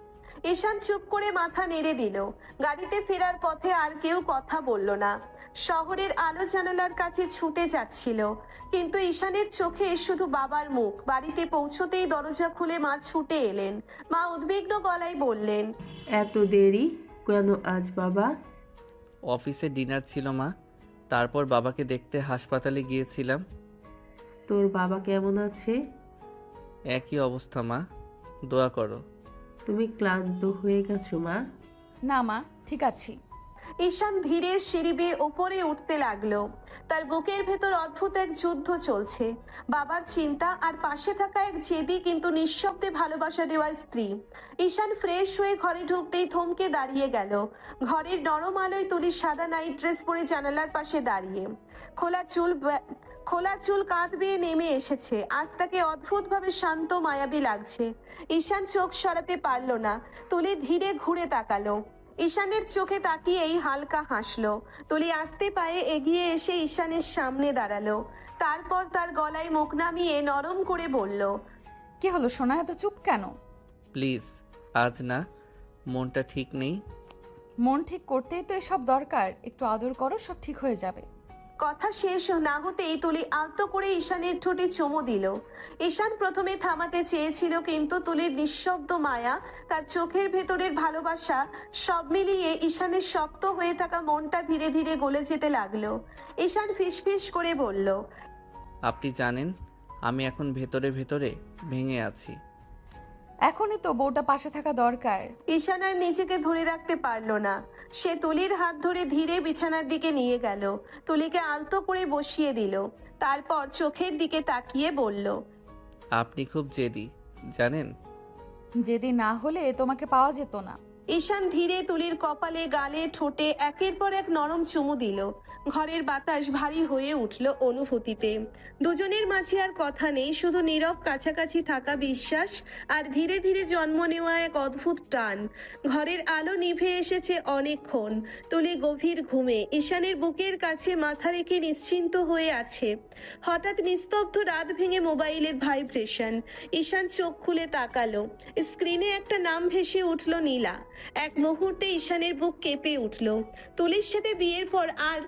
ঈশান চুপ করে মাথা নেড়ে দিল। গাড়িতে ফেরার পথে আর কেউ কথা বলল না। শহরের আলো জানালার কাছে ছুটে যাচ্ছিল, কিন্তু ঈশানের চোখে শুধু বাবার মুখ। বাড়িতে পৌঁছতেই দরজা খুলে মা ছুটে এলেন। মা উদ্বিগ্ন গলায় বললেন, এত দেরি কেন আজ বাবা? অফিসে ডিনার ছিল মা, তারপর বাবাকে দেখতে হাসপাতালে গিয়েছিলাম। তোর বাবা কেমন আছে? একই অবস্থা মা, দোয়া করো। তুমি ক্লান্ত হয়ে গেছো মা? না মা, ঠিক আছি। ঈশান ধীরে সিঁড়ি বেয়ে ওপরে উঠতে লাগলো। তার বুকের ভেতর অদ্ভুত এক যুদ্ধ চলছে। বাবার চিন্তা আর পাশে থাকা এক জেদি কিন্তু নিঃশব্দে ভালোবাসা দেওয়া স্ত্রী। ঈশান ফ্রেশ হয়ে ঘরে ঢুকতেই থমকে দাঁড়িয়ে গেল। ঘরের নরম আলোয় তুলি সাদা নাইট ড্রেস পরে জানালার পাশে দাঁড়িয়ে। খোলা চুল কাঁধ বেয়ে নেমে এসেছে। আজ তাকে অদ্ভুতভাবে শান্ত মায়াবী লাগছে। ঈশান চোখ সরাতে পারল না। তুলি ধীরে ঘুরে তাকালো। ঈশানের চোখে তাকিয়েই হালকা হাসলো। তুলি আস্তে পায়ে এগিয়ে এসে ঈশানের সামনে দাঁড়ালো। তারপর তার গলায় মুখ নামিয়ে নরম করে বলল, কি হলো সোনা, এত চুপ কেন? প্লিজ, আজ না, মনটা ঠিক নেই। মন ঠিক করতেই তো এসব দরকার, একটু আদর করো, সব ঠিক হয়ে যাবে। কথা শেষ না হতেই তুলি আলতো করে ঈশানের ঠোঁটে চুমু দিল। ঈশান প্রথমে থামাতে চেয়েছিল, কিন্তু তুলির নিঃশব্দ মায়া, তার চোখের ভেতরের ভালোবাসা, সব মিলিয়ে ঈশানের শক্ত হয়ে থাকা মনটা ধীরে ধীরে গলে যেতে লাগলো। ঈশান ফিসফিস করে বলল, আপনি জানেন আমি এখন ভেতরে ভেতরে ভেঙে আছি। এখনই তো বউটা পাশে থাকা দরকার। ঈশান আর নিজেকে ধরে রাখতে পারল না। সে তুলির হাত ধরে ধীরে বিছানার দিকে নিয়ে গেল। তুলিকে আলতো করে বসিয়ে দিল। তারপর চোখের দিকে তাকিয়ে বলল, আপনি খুব জেদি, জানেন। যদি না হলে তোমাকে পাওয়া যেত না। ঈশান ধীরে তুলির কপালে, গালে, ঠোঁটে একের পর এক নরম চুমু দিল। ঘরের বাতাস ভারী হয়ে উঠল অনুভূতিতে। দুজনের মাঝে আর কথা নেই, শুধু নীরব কাছাকাছি থাকা বিশ্বাস আর ধীরে ধীরে জন্ম নেওয়া এক অদ্ভুত টান। ঘরের আলো নিভে এসেছে অনেকক্ষণ। তুলি গভীর ঘুমে ঈশানের বুকের কাছে মাথা রেখে নিশ্চিন্ত হয়ে আছে। হঠাৎ নিস্তব্ধ রাত ভেঙে মোবাইলের ভাইব্রেশন। ঈশান চোখ খুলে তাকালো। স্ক্রিনে একটা নাম ভেসে উঠল, নীলা। এক মুহূর্তে ঈশানের বুক কেঁপে উঠল। তুলির সাথে বিয়ের পর আর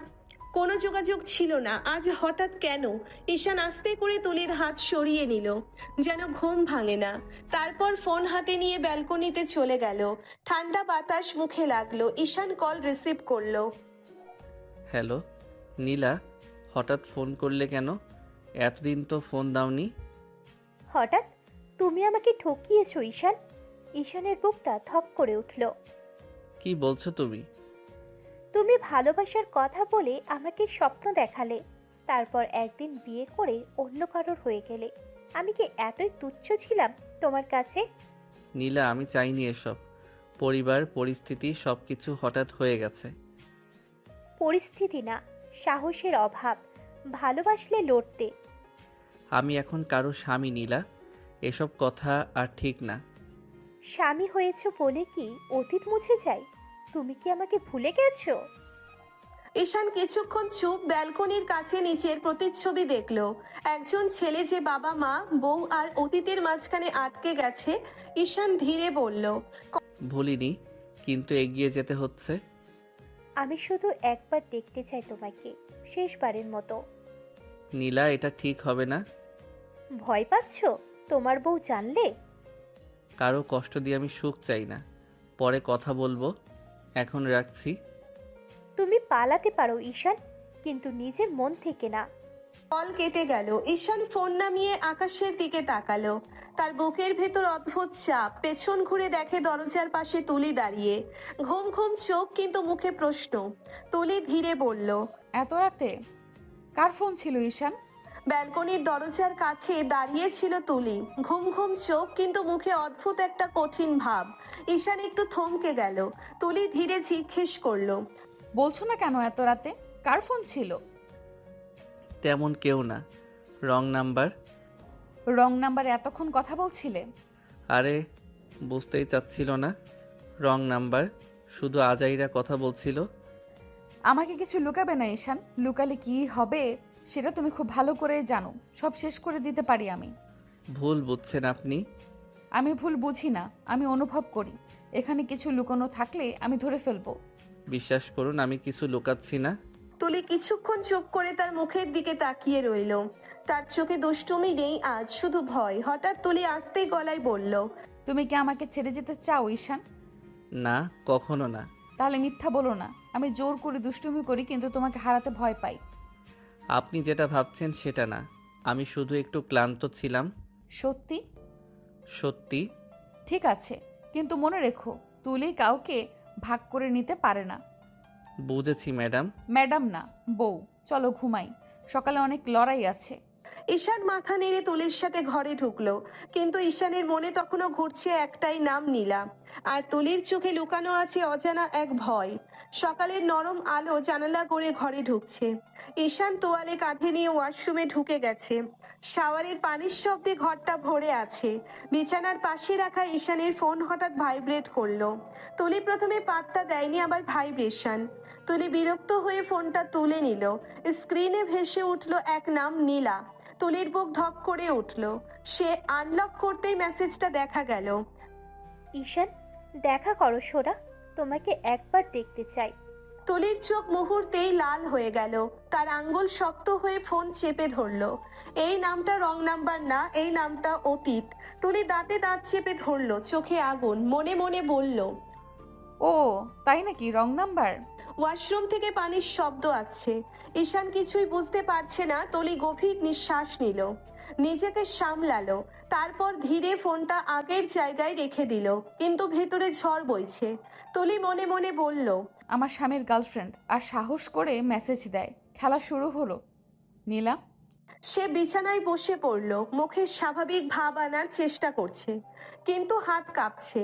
কোনো যোগাযোগ ছিল না, আজ হঠাৎ কেন? ঈশান আস্তে করে তুলির হাত সরিয়ে নিল, যেন ঘুম ভাঙে না। তারপর ফোন হাতে নিয়ে ব্যালকনিতে চলে গেল। ঠান্ডা বাতাস মুখে লাগলো। ঈশান কল রিসিভ করলো। হ্যালো নীলা, হঠাৎ ফোন করলে কেন? এতদিন তো ফোন দাওনি। হঠাৎ? তুমি আমাকে ঠকিয়েছো ঈশান। ঈশানের বুকটা থপ করে উঠল। কি বলছো তুমি? তুমি ভালোবাসার কথা বলে আমাকে স্বপ্ন দেখালে, তারপর একদিন বিয়ে করে অন্য কারোর হয়ে গেলে। আমি কি এতই তুচ্ছ ছিলাম তোমার কাছে? নীলা, আমি চাইনি এসব। পরিবার, পরিস্থিতি সব কিছু হঠাৎ হয়ে গেছে। পরিস্থিতি না, সাহসের অভাব। ভালোবাসলে লড়তে। আমি এখন কারো স্বামী নীলা, এসব কথা আর ঠিক না। স্বামী হয়েছো বলে কি অতীত মুছে যায়? তুমি কি আমাকে ভুলে গেছো? ঈশান কিছুক্ষণ চুপ ব্যালকনির কাছে নিচের প্রতিচ্ছবি দেখলো। একজন ছেলে যে বাবা মা বউ আর অতীতের মাঝখানে আটকে গেছে। ঈশান ধীরে বলল, ভুলিনি, কিন্তু এগিয়ে যেতে হচ্ছে। আমি শুধু একবার দেখতে চাই তোমাকে, শেষবারের মতো। নীলা, এটা ঠিক হবে না। ভয় পাচ্ছো তোমার বউ জানলে? কারো কষ্ট দিয়ে আমি সুখ চাই না। পরে কথা বলবো, এখন রাখছি। তুমি পালাতে পারো ঈশান, কিন্তু নিজের মন থেকে না। কল কেটে গেল। ঈশান ফোন নামিয়ে আকাশের দিকে তাকালো। তার বুকের ভেতর অদ্ভুত চাপ। পেছন ঘুরে দেখে দরজার পাশে তুলি দাঁড়িয়ে, ঘুম ঘুম চোখ, কিন্তু মুখে প্রশ্ন। তুলি ধীরে বলল, এত রাতে কার ফোন ছিল ঈশান? ব্যালকনির দরজার কাছে দাঁড়িয়ে ছিল তুলি, ঘুম ঘুম চোখ, কিন্তু মুখে অদ্ভুত একটা কঠিন ভাব। ঈশান একটু থমকে গেল। তুলি ধীরে জিজ্ঞেস করলো, বলছো না কেন এত রাতে? কার ফোন ছিল? তেমন কেউ না, রং নাম্বার। রং নাম্বারে এতক্ষণ কথা বলছিলে? আরে, বুঝতেই চাচ্ছিল না? রং নাম্বার, শুধু আজাইরা কথা বলছিল। আমাকে কিছু লুকাবে না ঈশান, লুকালে কি হবে সেটা তুমি খুব ভালো করে জানো। সব শেষ করে দিতে পারি আমি। ভুল বুঝছেন আপনি। আমি ভুল বুঝি না, আমি অনুভব করি। এখানে কিছু লুকানো থাকলে আমি ধরে ফেলবো। বিশ্বাস করুন, আমি কিছু লুকাচ্ছি না। তুলি কিছুক্ষণ চুপ করে তার মুখের দিকে তাকিয়ে রইল। তার চোখে দুষ্টুমি নেই আজ, শুধু ভয়। হঠাৎ তুলি আস্তে গলায় বলল, তুমি কি আমাকে ছেড়ে যেতে চাও ঈশান? না, কখনো না। তাহলে মিথ্যা বলো না। আমি জোর করে দুষ্টুমি করি, কিন্তু তোমাকে হারাতে ভয় পাই। আপনি যেটা ভাবছেন সেটা না, আমি শুধু একটু ক্লান্ত ছিলাম। সত্যি? সত্যি। ঠিক আছে, কিন্তু মনে রেখো, তুলি কাউকে ভাগ করে নিতে পারে না। বুঝেছি ম্যাডাম। ম্যাডাম না, বউ। চলো ঘুমাই, সকালে অনেক লড়াই আছে। ঈশান মাথা নেড়ে তুলির সাথে ঘরে ঢুকলো, কিন্তু ঈশানের মনে তখনও ঘুরছে একটাই নাম, নীলা। আর তুলির চোখে লুকানো আছে অজানা এক ভয়। সকালের নরম আলো জানালা করে ঘরে ঢুকছে। ঈশান তোয়ালে কাঁধে নিয়ে ওয়াশরুমে ঢুকে গেছে। শাওয়ারের পানির শব্দে ঘরটা ভরে আছে। বিছানার পাশে রাখা ঈশানের ফোন হঠাৎ ভাইব্রেট করলো। তুলি প্রথমে পাত্তা দেয়নি, আবার ভাইব্রেশন। তুলি বিরক্ত হয়ে ফোনটা তুলে নিল। স্ক্রিনে ভেসে উঠল এক নাম, নীলা। তুলির বুক ধক করে উঠল। সে আনলক করতেই মেসেজটা দেখা গেল। ঈশান, দেখা করো সোনা, তোমাকে একবার দেখতে চাই। তুলির চোখ মুহূর্তেই লাল হয়ে গেল। তার আঙ্গুল শক্ত হয়ে ফোন চেপে ধরল। এই নামটা রং নাম্বার না, এই নামটা অতীত। তুলি দাঁতে দাঁত চেপে ধরল, চোখে আগুন। মনে মনে বলল, ও তাই নাকি, রং নাম্বার? ওয়াশরুম থেকে পানির শব্দ আসছে। ঈশান কিছুই বুঝতে পারছে না। তুলি গভীর নিঃশ্বাস নিল, নিজেকে সামলালো। তারপর ধীরে ফোনটা আগের জায়গায় রেখে দিল, কিন্তু ভেতরে ঝড় বইছে। তুলি মনে মনে বলল, আমার স্বামীর গার্লফ্রেন্ড, আর সাহস করে মেসেজ দেয়। খেলা শুরু হলো। নীলা। সে বিছানায় বসে পড়ল, মুখে স্বাভাবিক ভাব আনার চেষ্টা করছে, কিন্তু হাত কাঁপছে।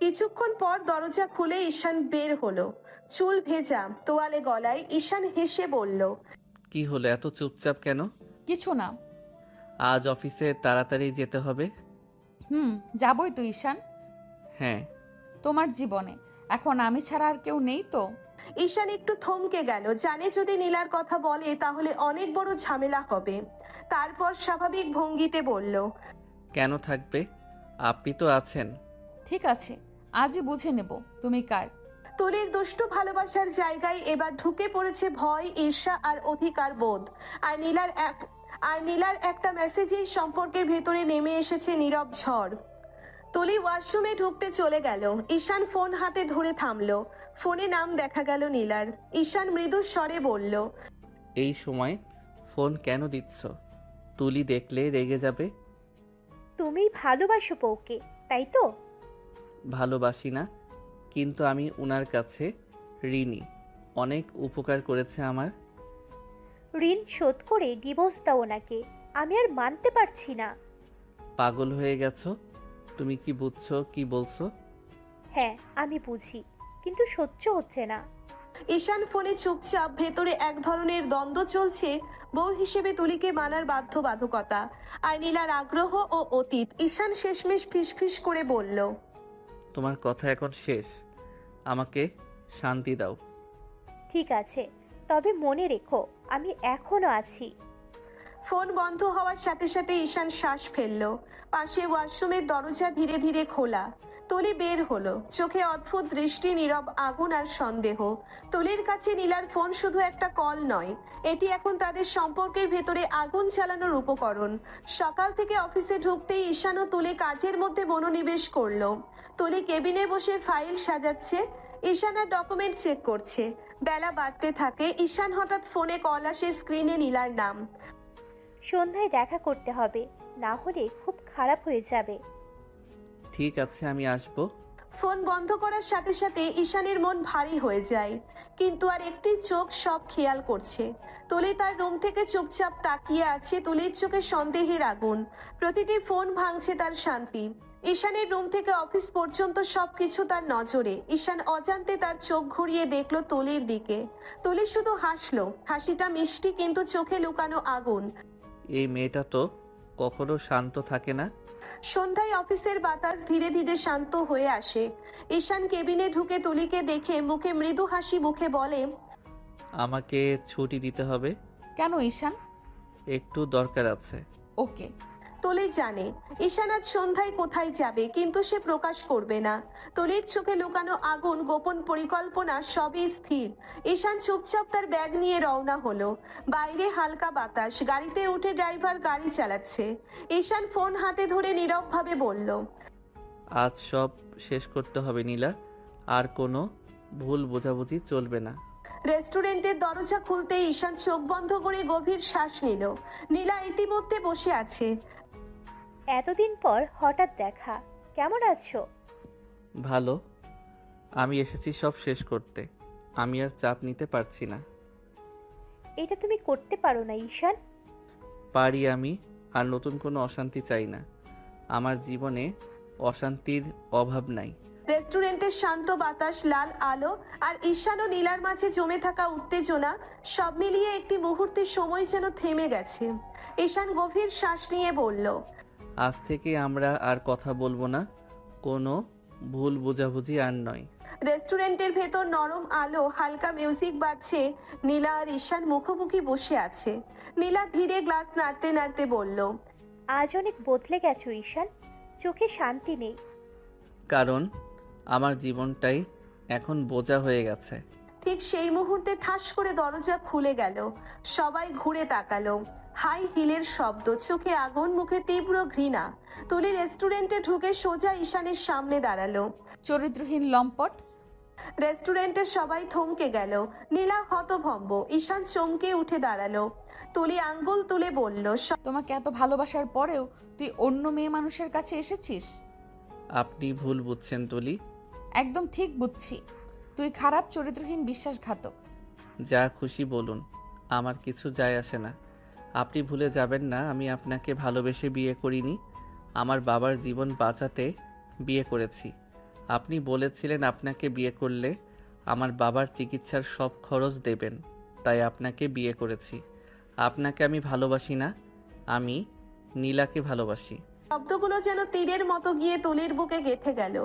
কিছুক্ষণ পর দরজা খুলে ঈশান বের হলো, চুল ভেজা, তোয়ালে গলায়। ঈশান হেসে বলল, কি হলো, এত চুপচাপ কেন? কিছু না। আজ অফিসে তাড়াতাড়ি যেতে হবে। যাবই তো ঈশান। হ্যাঁ। তোমার জীবনে এখন আমি ছাড়া আর কেউ নেই তো? ঈশান একটু থমকে গেল, জানে যদি নীলার কথা বলে তাহলে অনেক বড় ঝামেলা হবে। তারপর স্বাভাবিক ভঙ্গিতে বলল, কেন থাকবে, আপনি তো আছেন। ঠিক আছে, আজই বুঝে নেব তুমি কার। তুলির দুষ্টু ভালোবাসার জায়গায় এবার ঢুকে পড়েছে ভয়, ঈর্ষা আর অধিকার বোধ। আর নীলার একটা মেসেজেই সম্পর্কের ভেতরে নেমে এসেছে নীরব ঝড়। তুলি ওয়াশরুমে ঢুকতে চলে গেল। ঈশান ফোন হাতে ধরে থামলো। ফোনে নাম দেখা গেল নীলার। ঈশান মৃদু স্বরে বলল, এই সময় ফোন কেন দিচ্ছ? তুলি দেখলে রেগে যাবে। তুমি ভালোবাসো বউকে, তাই তো? ভালোবাসি না, কিন্তু আমি উনার কাছে ঋণী। অনেক উপকার করেছে আমার। ঋণ শোধ করে ডিভোর্স দাও ওনাকে। আমি আর মানতে পারছি না। পাগল হয়ে গেছো? তুমি কি বুঝছো কি বলছো? হ্যাঁ আমি বুঝি, কিন্তু সহ্য হচ্ছে না। ঈশান ফোনে চুপচাপ, ভেতরে এক ধরনের দ্বন্দ্ব চলছে। বউ হিসেবে তুলিকে মানার বাধ্যবাধকতা আর নীলার আগ্রহ ও অতীত। ঈশান শেষমেশ ফিসফিস করে বলল, তোমার কথা এখন শেষ, আমাকে শান্তি দাও। ঠিক আছে, তবে মনে রেখো আমি এখনো আছি। ফোন বন্ধ হওয়ার সাথে সাথে ঈশান শ্বাস ফেলল। পাশে ওয়াশরুমের দরজা ধীরে ধীরে খোলা। তুলি বের হলো, চোখে অদ্ভুত দৃষ্টি, নীরব আগুন আর সন্দেহ। তুলির কাছে নীলার ফোন শুধু একটা কল নয়, এটি এখন তাদের সম্পর্কের ভেতরে আগুন চালানোর উপকরণ। সকাল থেকে অফিসে ঢুকতেই ঈশান ও তুলি কাজের মধ্যে মনোনিবেশ করলো। তুলি কেবিনে বসে ফাইল সাজাচ্ছে, ঈশান আর ডকুমেন্ট চেক করছে। বেলা বাড়তে থাকে। ঈশান হঠাৎ ফোনে কল আসে, স্ক্রিনে নীলার নাম। সন্ধ্যায় দেখা করতে হবে, না হলে খুব খারাপ হয়ে যাবে। ঠিক আছে, আমি আসবো। ফোন বন্ধ করার সাথে সাথে ঈশানের মন ভারী হয়ে যায়, কিন্তু আর একটি চোখ সব খেয়াল করছে। তুলি তার রুম থেকে চুপচাপ তাকিয়ে আছে। তুলির চোখে সন্দেহের আগুন, প্রতিটি ফোন ভাঙছে তার শান্তি। ঈশানের রুম থেকে অফিস পর্যন্ত সবকিছু তার নজরে। ঈশান অজান্তে তার চোখ ঘুরিয়ে দেখলো তুলির দিকে। তুলি শুধু হাসলো, হাসিটা মিষ্টি কিন্তু চোখে লুকানো আগুন। এই মেয়েটা তো কখনো শান্ত থাকে না। সন্ধ্যায় অফিসের বাতাস ধীরে ধীরে শান্ত হয়ে আসে। ঈশান কেবিনে ঢুকে তুলিকে দেখে মুখে মৃদু হাসি মুখে বলে, আমাকে ছুটি দিতে হবে। কেন ঈশান? একটু দরকার আছে। ওকে। তুলি জানে ঈশান আজ সন্ধ্যায় কোথায় যাবে, কিন্তু সে প্রকাশ করবে না। তুলির চোখে লুকানো আগুন, গোপন পরিকল্পনা সবই স্থির। ঈশান চুপচাপ তার ব্যাগ নিয়ে রওনা হলো। বাইরে হালকা বাতাস, গাড়িতে উঠে ড্রাইভার গাড়ি চালাচ্ছে। ঈশান ফোন হাতে ধরে নীরবভাবে বলল, আজ সব শেষ করতে হবে নীলা, আর কোনো ভুল বোঝাবুঝি চলবে না। রেস্টুরেন্টের দরজা খুলতে ঈশান চোখ বন্ধ করে গভীর শ্বাস নিল। নীলা ইতিমধ্যে বসে আছে। এতদিন পর হঠাৎ দেখা, কেমন আছো? ভালো। আমি এসেছি সব শেষ করতে। আমি আর চাপ নিতে পারছি না। এটা তুমি করতে পারো না ঈশান। পারি আমি, আর নতুন কোনো অশান্তি চাই না। আমার জীবনে অশান্তির অভাব নাই। রেস্টুরেন্টের শান্ত বাতাস, লাল আলো আর ঈশান ও নীলার মাঝে জমে থাকা উত্তেজনা, সব মিলিয়ে একটি মুহূর্তের সময় যেন থেমে গেছে। ঈশান গভীর শ্বাস নিয়ে বলল, আজ থেকে আমরা আর কথা বলবো না, কোনো ভুল বোঝাবুঝি আর নয়। রেস্টুরেন্টের ভেতর নরম আলো, হালকা মিউজিক বাজছে। নীলা আর ঈশান মুখোমুখি বসে আছে। নীলা ধীরে গ্লাস নাড়তে নাড়তে বলল, আজ অনেক বদলে গেছো ঈশান, চোখে শান্তি নেই। কারণ আমার জীবনটাই এখন বোঝা হয়ে গেছে। ঠিক সেই মুহূর্তে ঠাস করে দরজা খুলে গেল। সবাই ঘুরে তাকালো। হাই হিলের শব্দ, চোখে আগুন, মুখে তীব্র ঘৃণা। তুলি রেস্টুরেন্টে ঢুকে সোজা ঈশানের সামনে দাঁড়ালো। চরিত্রহীন লম্পট। রেস্টুরেন্টে সবাই থমকে গেল। নীলা হতভম্ব, ঈশান চমকে উঠে দাঁড়ালো। তুলি আঙ্গুল তুলে বলল, তোমাকে এত ভালোবাসার পরেও তুই অন্য মেয়ে মানুষের কাছে এসেছিস। আপনি ভুল বুঝছেন তুলি। একদম ঠিক বুঝছি, তুই খারাপ, চরিত্রহীন, বিশ্বাসঘাতক। যা খুশি বলুন, আমার কিছু যায় আসে না। আপনি ভুলে যাবেন না আমি আপনাকে ভালোবেসে বিয়ে করিনি, আমার বাবার জীবন বাঁচাতে বিয়ে করেছি। আপনি বলেছিলেন আপনাকে বিয়ে করলে আমার বাবার চিকিৎসার সব খরচ দেবেন, তাই আপনাকে বিয়ে করেছি। আপনাকে আমি ভালোবাসি না, আমি নীলাকে ভালোবাসি। শব্দগুলো যেন তীরের মতো গিয়ে তুলির বুকে গেঁথে গেল।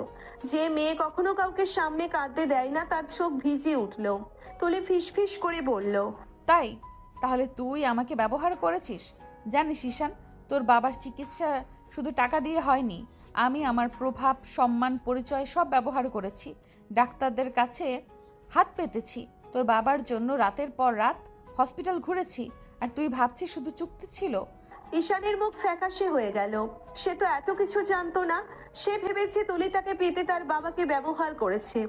যে মেয়ে কখনো কাউকে সামনে কাঁদতে দেয় না, তার চোখ ভিজে উঠল। তুলি ফিসফিস করে বলল, তাই তাহলে তুই আমাকে ব্যবহার করেছিস। জানিস ঈশান, তোর বাবার চিকিৎসা শুধু টাকা দিয়ে হয়নি। আমি আমার প্রভাব, সম্মান, পরিচয় সব ব্যবহার করেছি। ডাক্তারদের কাছে হাত পেতেছি। তোর বাবার জন্য রাতের পর রাত হসপিটাল ঘুরেছি। আর তুই ভাবছিস শুধু চুক্তি ছিল। ঈশানের মুখ ফ্যাকাশে হয়ে গেল। সে তো এত কিছু জানতো না। সে ভেবেছে তুলি তাকে পেতে তার বাবাকে ব্যবহার করেছে।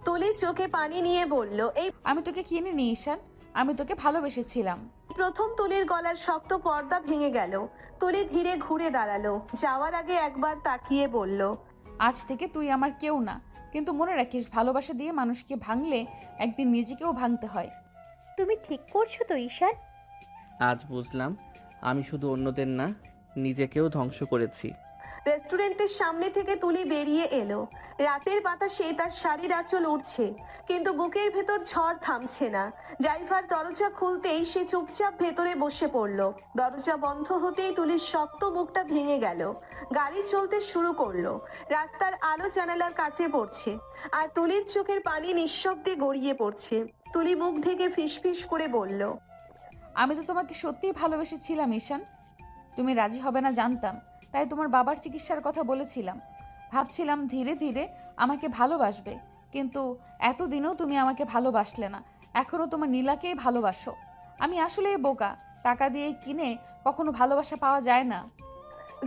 তুলি চোখে পানি নিয়ে বলল, এই আমি তোকে কিনে নি ঈশান, আমি তোকে ভালোবেসেছিলাম। প্রথম তুলির গলার শক্ত পর্দা ভেঙে গেল। তুলি ধীরে ঘুরে দাঁড়ালো। যাওয়ার আগে একবার তাকিয়ে বলল, আজ থেকে তুই আমার কেউ না, কিন্তু মনে রাখিস, ভালোবাসা দিয়ে মানুষকে ভাঙলে একদিন নিজেকেও ভাঙতে হয়। তুমি ঠিক করছো তো ঈশান? আজ বুঝলাম আমি শুধু অন্যদের না, নিজেকেও ধ্বংস করেছি। রেস্টুরেন্টের সামনে থেকে তুলি বেরিয়ে এলো। রাতের বাতাসে তার শাড়ির আঁচল উঠছে, কিন্তু বুকের ভেতর ঝড় থামছে না। ড্রাইভার দরজা খুলতেই সে চুপচাপ ভেতরে বসে পড়ল। দরজা বন্ধ হতেই তুলির শক্ত মুখটা ভেঙে গেল। গাড়ি চলতে শুরু করলো। রাস্তার আলো জানালার কাছে পড়ছে, আর তুলির চোখের পানি নিঃশব্দে গড়িয়ে পড়ছে। তুলি মুখ ঢেকে ফিসফিস করে বলল, আমি তো তোমাকে সত্যিই ভালোবেসেছিলাম ঈশান। তুমি রাজি হবে না জানতাম, তাই তোমার বাবার চিকিৎসার কথা বলেছিলাম। ভাবছিলাম ধীরে ধীরে আমাকে ভালোবাসবে, কিন্তু এতদিনও তুমি আমাকে ভালোবাসলে না। এখনও তোমার নীলাকেই ভালোবাসো। আমি আসলেই বোকা। টাকা দিয়ে কিনে কখনো ভালোবাসা পাওয়া যায় না।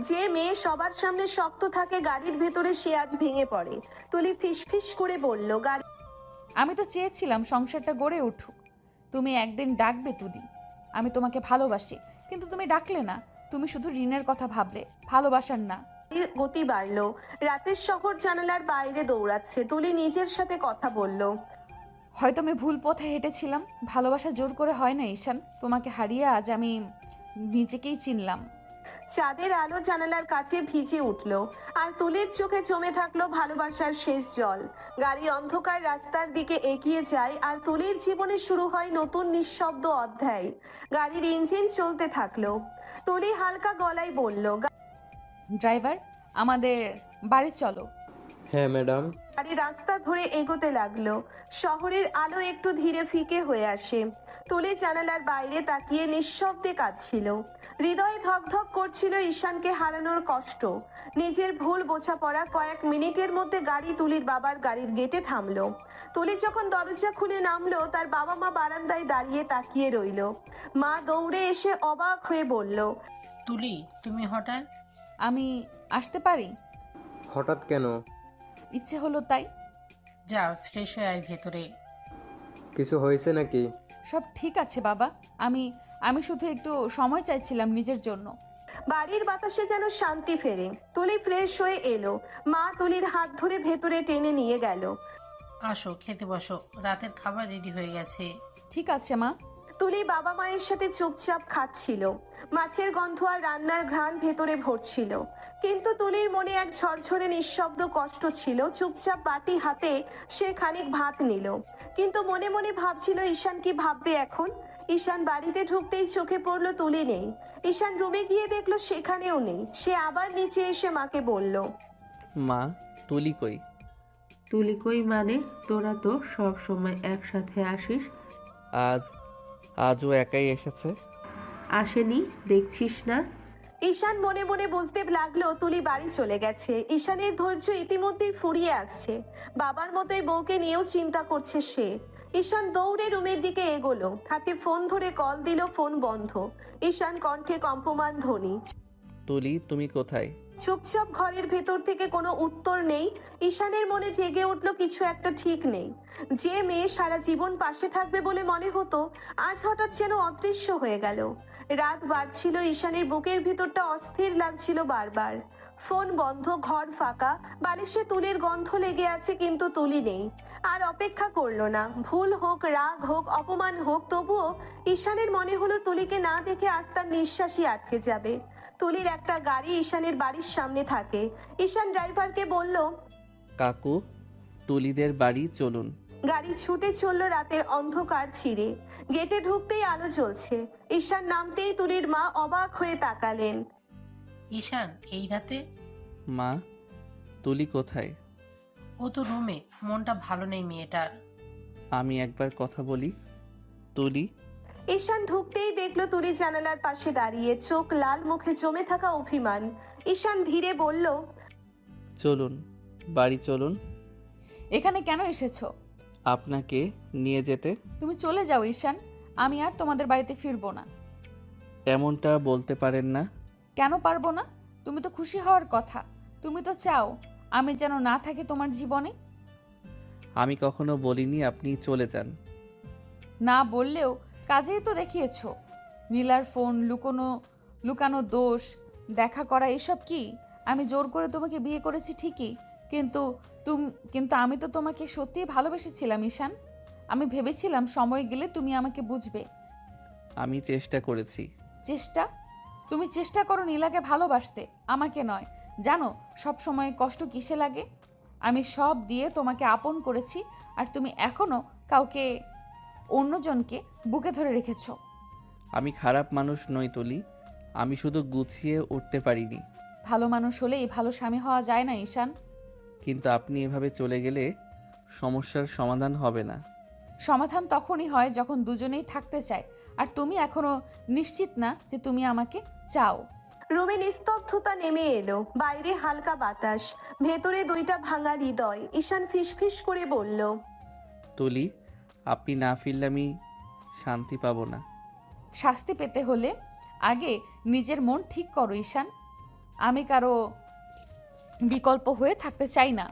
যে মেয়ে সবার সামনে শক্ত থাকে গাড়ির ভেতরে সে আজ ভেঙে পড়ে। তুলি ফিসফিস করে বলল, গাড়ি আমি তো চেয়েছিলাম সংসারটা গড়ে উঠুক। তুমি একদিন ডাকবে তুলি, আমি তোমাকে ভালোবাসি, কিন্তু তুমি ডাকলে না। তুমি শুধু ঋণের কথা ভাবলে, ভালোবাসার না। গতি বাড়লো। রাতের শহর জানালার বাইরে দৌড়াচ্ছে। তুলি নিজের সাথে কথা বলল, হয়তো আমি ভুল পথে হেঁটেছিলাম। ভালোবাসা জোর করে হয় না ঈশান। তোমাকে হারিয়ে আজ আমি নিজেকেই চিনলাম। চাঁদের আলো জানালার কাছে ভিজে উঠল, আর তুলির চোখে জমে থাকলো ভালোবাসার শেষ জল। গাড়ি অন্ধকার রাস্তার দিকে এগিয়ে যায়, আর তুলির জীবনে শুরু হয় নতুন নিঃশব্দ অধ্যায়। গাড়ির ইঞ্জিন চলতে থাকলো। তুলি হালকা গলায় বলল, ড্রাইভার, আমাদের বাড়ি চলো। হ্যাঁ ম্যাডাম। গাড়ি রাস্তা ধরে এগোতে লাগলো। শহরের আলো একটু ধীরে ফিকে হয়ে আসে। তুলি জানালার বাইরে তাকিয়ে নিঃশব্দে কাঁদছিল। হৃদয়ে ধকধক করছিল ঈশানকে হারানোর কষ্ট। নিজের ভুল বোঝাপড়া। কয়েক মিনিটের মধ্যে গাড়ি তুলির বাবার গাড়ির গেটে থামলো। তুলি যখন দরজা খুলে নামলো, তার বাবা মা বারান্দায় দাঁড়িয়ে তাকিয়ে রইল। মা দৌড়ে এসে অবাক হয়ে বলল, তুলি, তুমি হঠাৎ? আমি আসতে পারি? হঠাৎ কেন? ইচ্ছে হলো তাই। যা, ফ্রেশ হয়ে আয় ভেতরে। কিছু হয়েছে নাকি? সব ঠিক আছে বাবা। আমি শুধু একটু সময় চাইছিলাম নিজের জন্য। বাড়ির বাতাসে যেন শান্তি ফেরে। তুলি ফ্রেশ হয়ে এলো। মা তুলির হাত ধরে ভেতরে টেনে নিয়ে গেল। আসো, খেতে বসো, রাতের খাবার রেডি হয়ে গেছে। ঠিক আছে মা। তুলি বাবা মায়ের সাথে চুপচাপ খাচ্ছিল। মাছের গন্ধ আর রান্নার ঘ্রাণ ভেতরে ভরছিল, কিন্তু তুলির মনে এক ঝরঝরে নিঃশব্দ কষ্ট ছিল। চুপচাপ বাটি হাতে সে খানিক ভাত নিল, কিন্তু মনে মনে ভাবছিল ঈশান কি ভাববে এখন। ঈশান বাড়িতে ঢুকতেই চোখে পড়লো তুলি নেই। ঈশান রুমে গিয়ে দেখলো সেখানেও নেই। সে আবার নিচে এসে মাকে বলল, মা, তুলি কই? তুলি কই মানে? তোরা তো সব সময় একসাথে আসিস। আজও একাই এসেছে। আসেনি দেখছিস না? ঈশান মনে মনে বুঝতে লাগলো তুলি বাড়ি চলে গেছে। ঈশানের ধৈর্য ইতিমধ্যেই ফুরিয়ে আসছে। বাবার মতোই বউকে নিয়েও চিন্তা করছে সে। ঈশান দৌড়ে রুমের দিকে এগোলো। হাতে ফোন ধরে কল দিল, ফোন বন্ধ। ঈশান কণ্ঠে কম্পমান ধ্বনি, তুলি, তুমি কোথায়? চুপচাপ ঘরের ভেতর থেকে কোনো উত্তর নেই। ঈশানের মনে জেগে উঠলো কিছু একটা ঠিক নেই। যে মেয়ে সারা জীবন পাশে থাকবে বলে মনে হতো, আজ হঠাৎ যেন অদৃশ্য হয়ে গেল। রাত বাড়ছিল, ঈশানের বুকের ভিতরটা অস্থির লাগছিল বারবার। ফোন বন্ধ, ঘর ফাঁকা, বালিশে তুলির গন্ধ লেগে আছে, কিন্তু তুলি নেই। আর অপেক্ষা করলো না। ভুল হোক, রাগ হোক, অপমান হোক, তবুও ঈশানের মনে হলো তুলিকে না দেখে আজ তার নিঃশ্বাসই আটকে যাবে। তুলির একটা গাড়ি ঈশানের বাড়ির সামনে থাকে। ঈশান ড্রাইভারকে বলল, কাকু, তুলিদের বাড়ি চলুন। গাড়ি ছুটে চলল রাতের অন্ধকার ছিঁড়ে। গেটে ঢুকতেই আলো জ্বলছে। ঈশান নামতেই তুলির মা অবাক হয়ে তাকালেন। ঈশান, এই রাতে? মা, তুলি কোথায়? ও তো রুমে, মনটা ভালো নেই মেয়েটার। আমি একবার কথা বলি। তুলি। ঈশান ঢুকতেই দেখলো তুলি জানালার পাশে দাঁড়িয়ে, চোখ লাল, মুখে জমে থাকা অভিমান। ঈশান ধীরে বলল, চলুন, বাড়ি চলুন। এখানে কেন এসেছো? আপনাকে নিয়ে যেতে। তুমি চলে যাও ঈশান, আমি আর তোমাদের বাড়িতে ফিরবো না। এমনটা বলতে পারেন না। কেন পারবো না? তুমি তো খুশি হওয়ার কথা। তুমি তো চাও আমি যেন না থাকি তোমার জীবনে। আমি কখনো বলিনি আপনি চলে যান। না বললেও কাজেই তো দেখিয়েছো। নীলার ফোন, লুকানো দোষ, দেখা করা, এসব কি? আমি জোর করে তোমাকে বিয়ে করেছি ঠিকই, কিন্তু কিন্তু আমি তো তোমাকে সত্যিই ভালোবেসেছিলাম ঈশান। আমি ভেবেছিলাম সময় গেলে তুমি আমাকে বুঝবে। আমি চেষ্টা করেছি। চেষ্টা? তুমি চেষ্টা করো নীলাকে ভালোবাসতে, আমাকে নয়। জানো সব সময় কষ্ট কিসে লাগে? আমি সব দিয়ে তোমাকে আপন করেছি, আর তুমি এখনো কাউকে, অন্যজনকে বুকে ধরে রেখেছো। আমি খারাপ মানুষ নই তুলি, আমি শুধু গুছিয়ে উঠতে পারিনি। ভালো মানুষ হলেই ভালো স্বামী হওয়া যায় না ঈশান। কিন্তু আপনি এভাবে চলে গেলে সমস্যার সমাধান হবে না। সমাধান তখনই হয় যখন দুজনেই থাকতে চায়, আর তুমি এখনো নিশ্চিত না যে তুমি আমাকে চাও। রুমে নিস্তব্ধতা নেমে এলো, বাইরে হালকা বাতাস, ভেতরে দুইটা ভাঙা হৃদয়। ঈশান ফিসফিস করে বলল, তুলি, আপনি না ফিরলে আমি শান্তি পাবো না। শাস্তি পেতে হলে আগে নিজের মন ঠিক করো ঈশান। আমি কারো বিকল্প হয়ে থাকতে চাই না।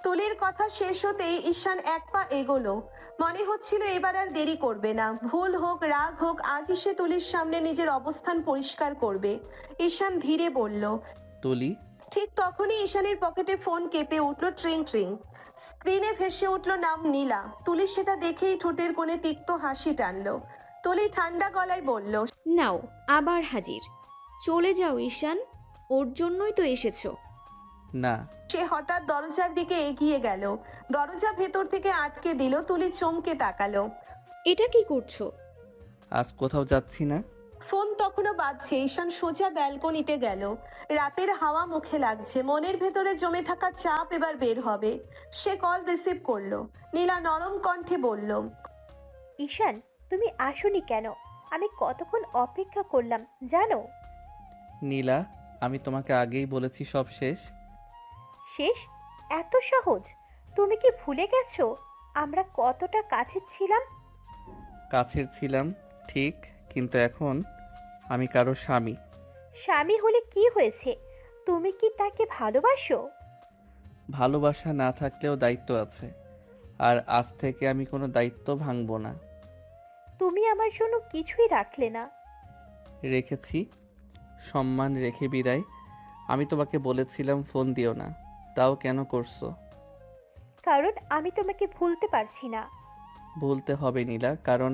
তুলির কথা শেষ হতেই ঈশান এক পা এগোলো। মনে হচ্ছিল এবার আর দেরি করবে না। ভুল হোক রাগ হোক, আজই সে তুলির সামনে নিজের অবস্থান পরিষ্কার করবে। ঈশান ধীরে বলল, তুলি, ঠিক তখনই ঈশানের পকেটে ফোন কেঁপে উঠল, ট্রিং ট্রিং। স্ক্রিনে ভেসে উঠল নাম নীলা। তুলি সেটা দেখেই ঠোঁটের কোণে তিক্ত হাসি টানলো। তুলি ঠান্ডা গলায় বলল, নাও আবার হাজির। চলে যাও ঈশান, ওর জন্যই তো এসেছো। না। সে হঠাৎ দরজার দিকে এগিয়ে গেল। দরজা ভেতর থেকে আটকে দিল। তুলি চমকে তাকালো। এটা কি করছো? আজ কোথাও যাচ্ছি না। ফোন তখনও বাজছে। ঈশান সোজা ব্যালকনিতে গেল। রাতের হাওয়া মুখে লাগছে, মনের ভেতরে জমে থাকা চাপ এবার বের হবে। সে কল রিসিভ করলো। নীলা নরম কণ্ঠে বলল, ঈশান, তুমি আসোনি কেন? আমি কতক্ষণ অপেক্ষা করলাম জানো? নীলা, আমি তোমাকে আগেই বলেছি সব শেষ। শেষ? এত সহজ? তুমি কি ভুলে গেছো আমরা কতটা কাছে ছিলাম? কাছের ছিলাম ঠিক, কিন্তু এখন আমি কারো স্বামী। স্বামী হলে কি হয়েছে? তুমি কি তাকে ভালোবাসো? ভালোবাসা না থাকলেও দায়িত্ব আছে, আর আজ থেকে আমি কোনো দায়িত্ব ভাঙবো না। তুমি আমার জন্য কিছুই রাখলে না। রেখেছি, সম্মান রেখে বিদায়। আমি তোমাকে বলেছিলাম ফোন দিও না, তাও কেন করছো? কারণ আমি তোমাকে ভুলতে পারছি না। ভুলতে হবে নীলা, কারণ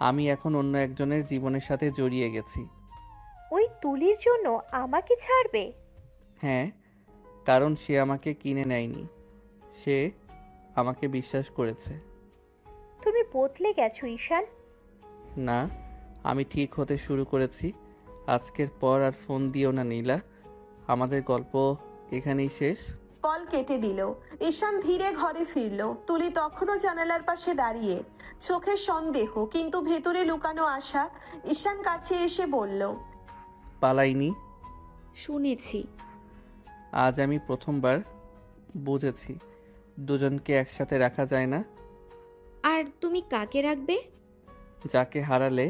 আমি এখন অন্য একজনের জীবনের সাথে জড়িয়ে গেছি। ওই তুলির জন্য আমাকে ছাড়বে? হ্যাঁ, কারণ সে আমাকে কিনে নেয়নি, সে আমাকে বিশ্বাস করেছে। তুমি বদলে গেছো ঈশান। না, আমি ঠিক হতে শুরু করেছি। আজকের পর আর ফোন দিও না নীলা, আমাদের গল্প এখানেই শেষ। কল কেটে দিল। ঈশান ধীরে ঘরে ফিরল। তুলি তখনও জানালার পাশে দাঁড়িয়ে, চোখে সন্দেহ কিন্তু ভেতরে লুকানো আশা। ঈশান কাছে এসে বলল, পালাইনি। শুনেছি। আজ আমি প্রথমবার বুঝেছি দুজনকে একসাথে রাখা যায় না। আর তুমি কাকে রাখবে? যাকে হারালে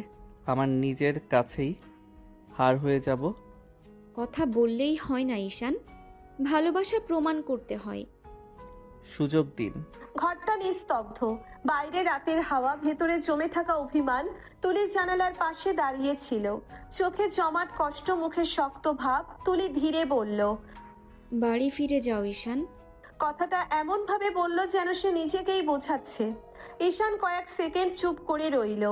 আমার নিজের কাছেই হার হয়ে যাব। কথা বললেই হয় না ঈশান, ভালোবাসা প্রমাণ করতে হয়। সুযোগ দিন। ঘরটা নিস্তব্ধ, বাইরে রাতের হাওয়া, ভেতরে জমে থাকা অভিমান। তুলি জানালার পাশে দাঁড়িয়ে ছিল, চোখে জমাট কষ্ট, মুখে শক্ত ভাব। তুলি ধীরে বলল, বাড়ি ফিরে যাও ঈশান। কথাটা এমন ভাবে বলল যেন সে নিজেকেই বোঝাচ্ছে। ঈশান কয়েক সেকেন্ড চুপ করে রইল,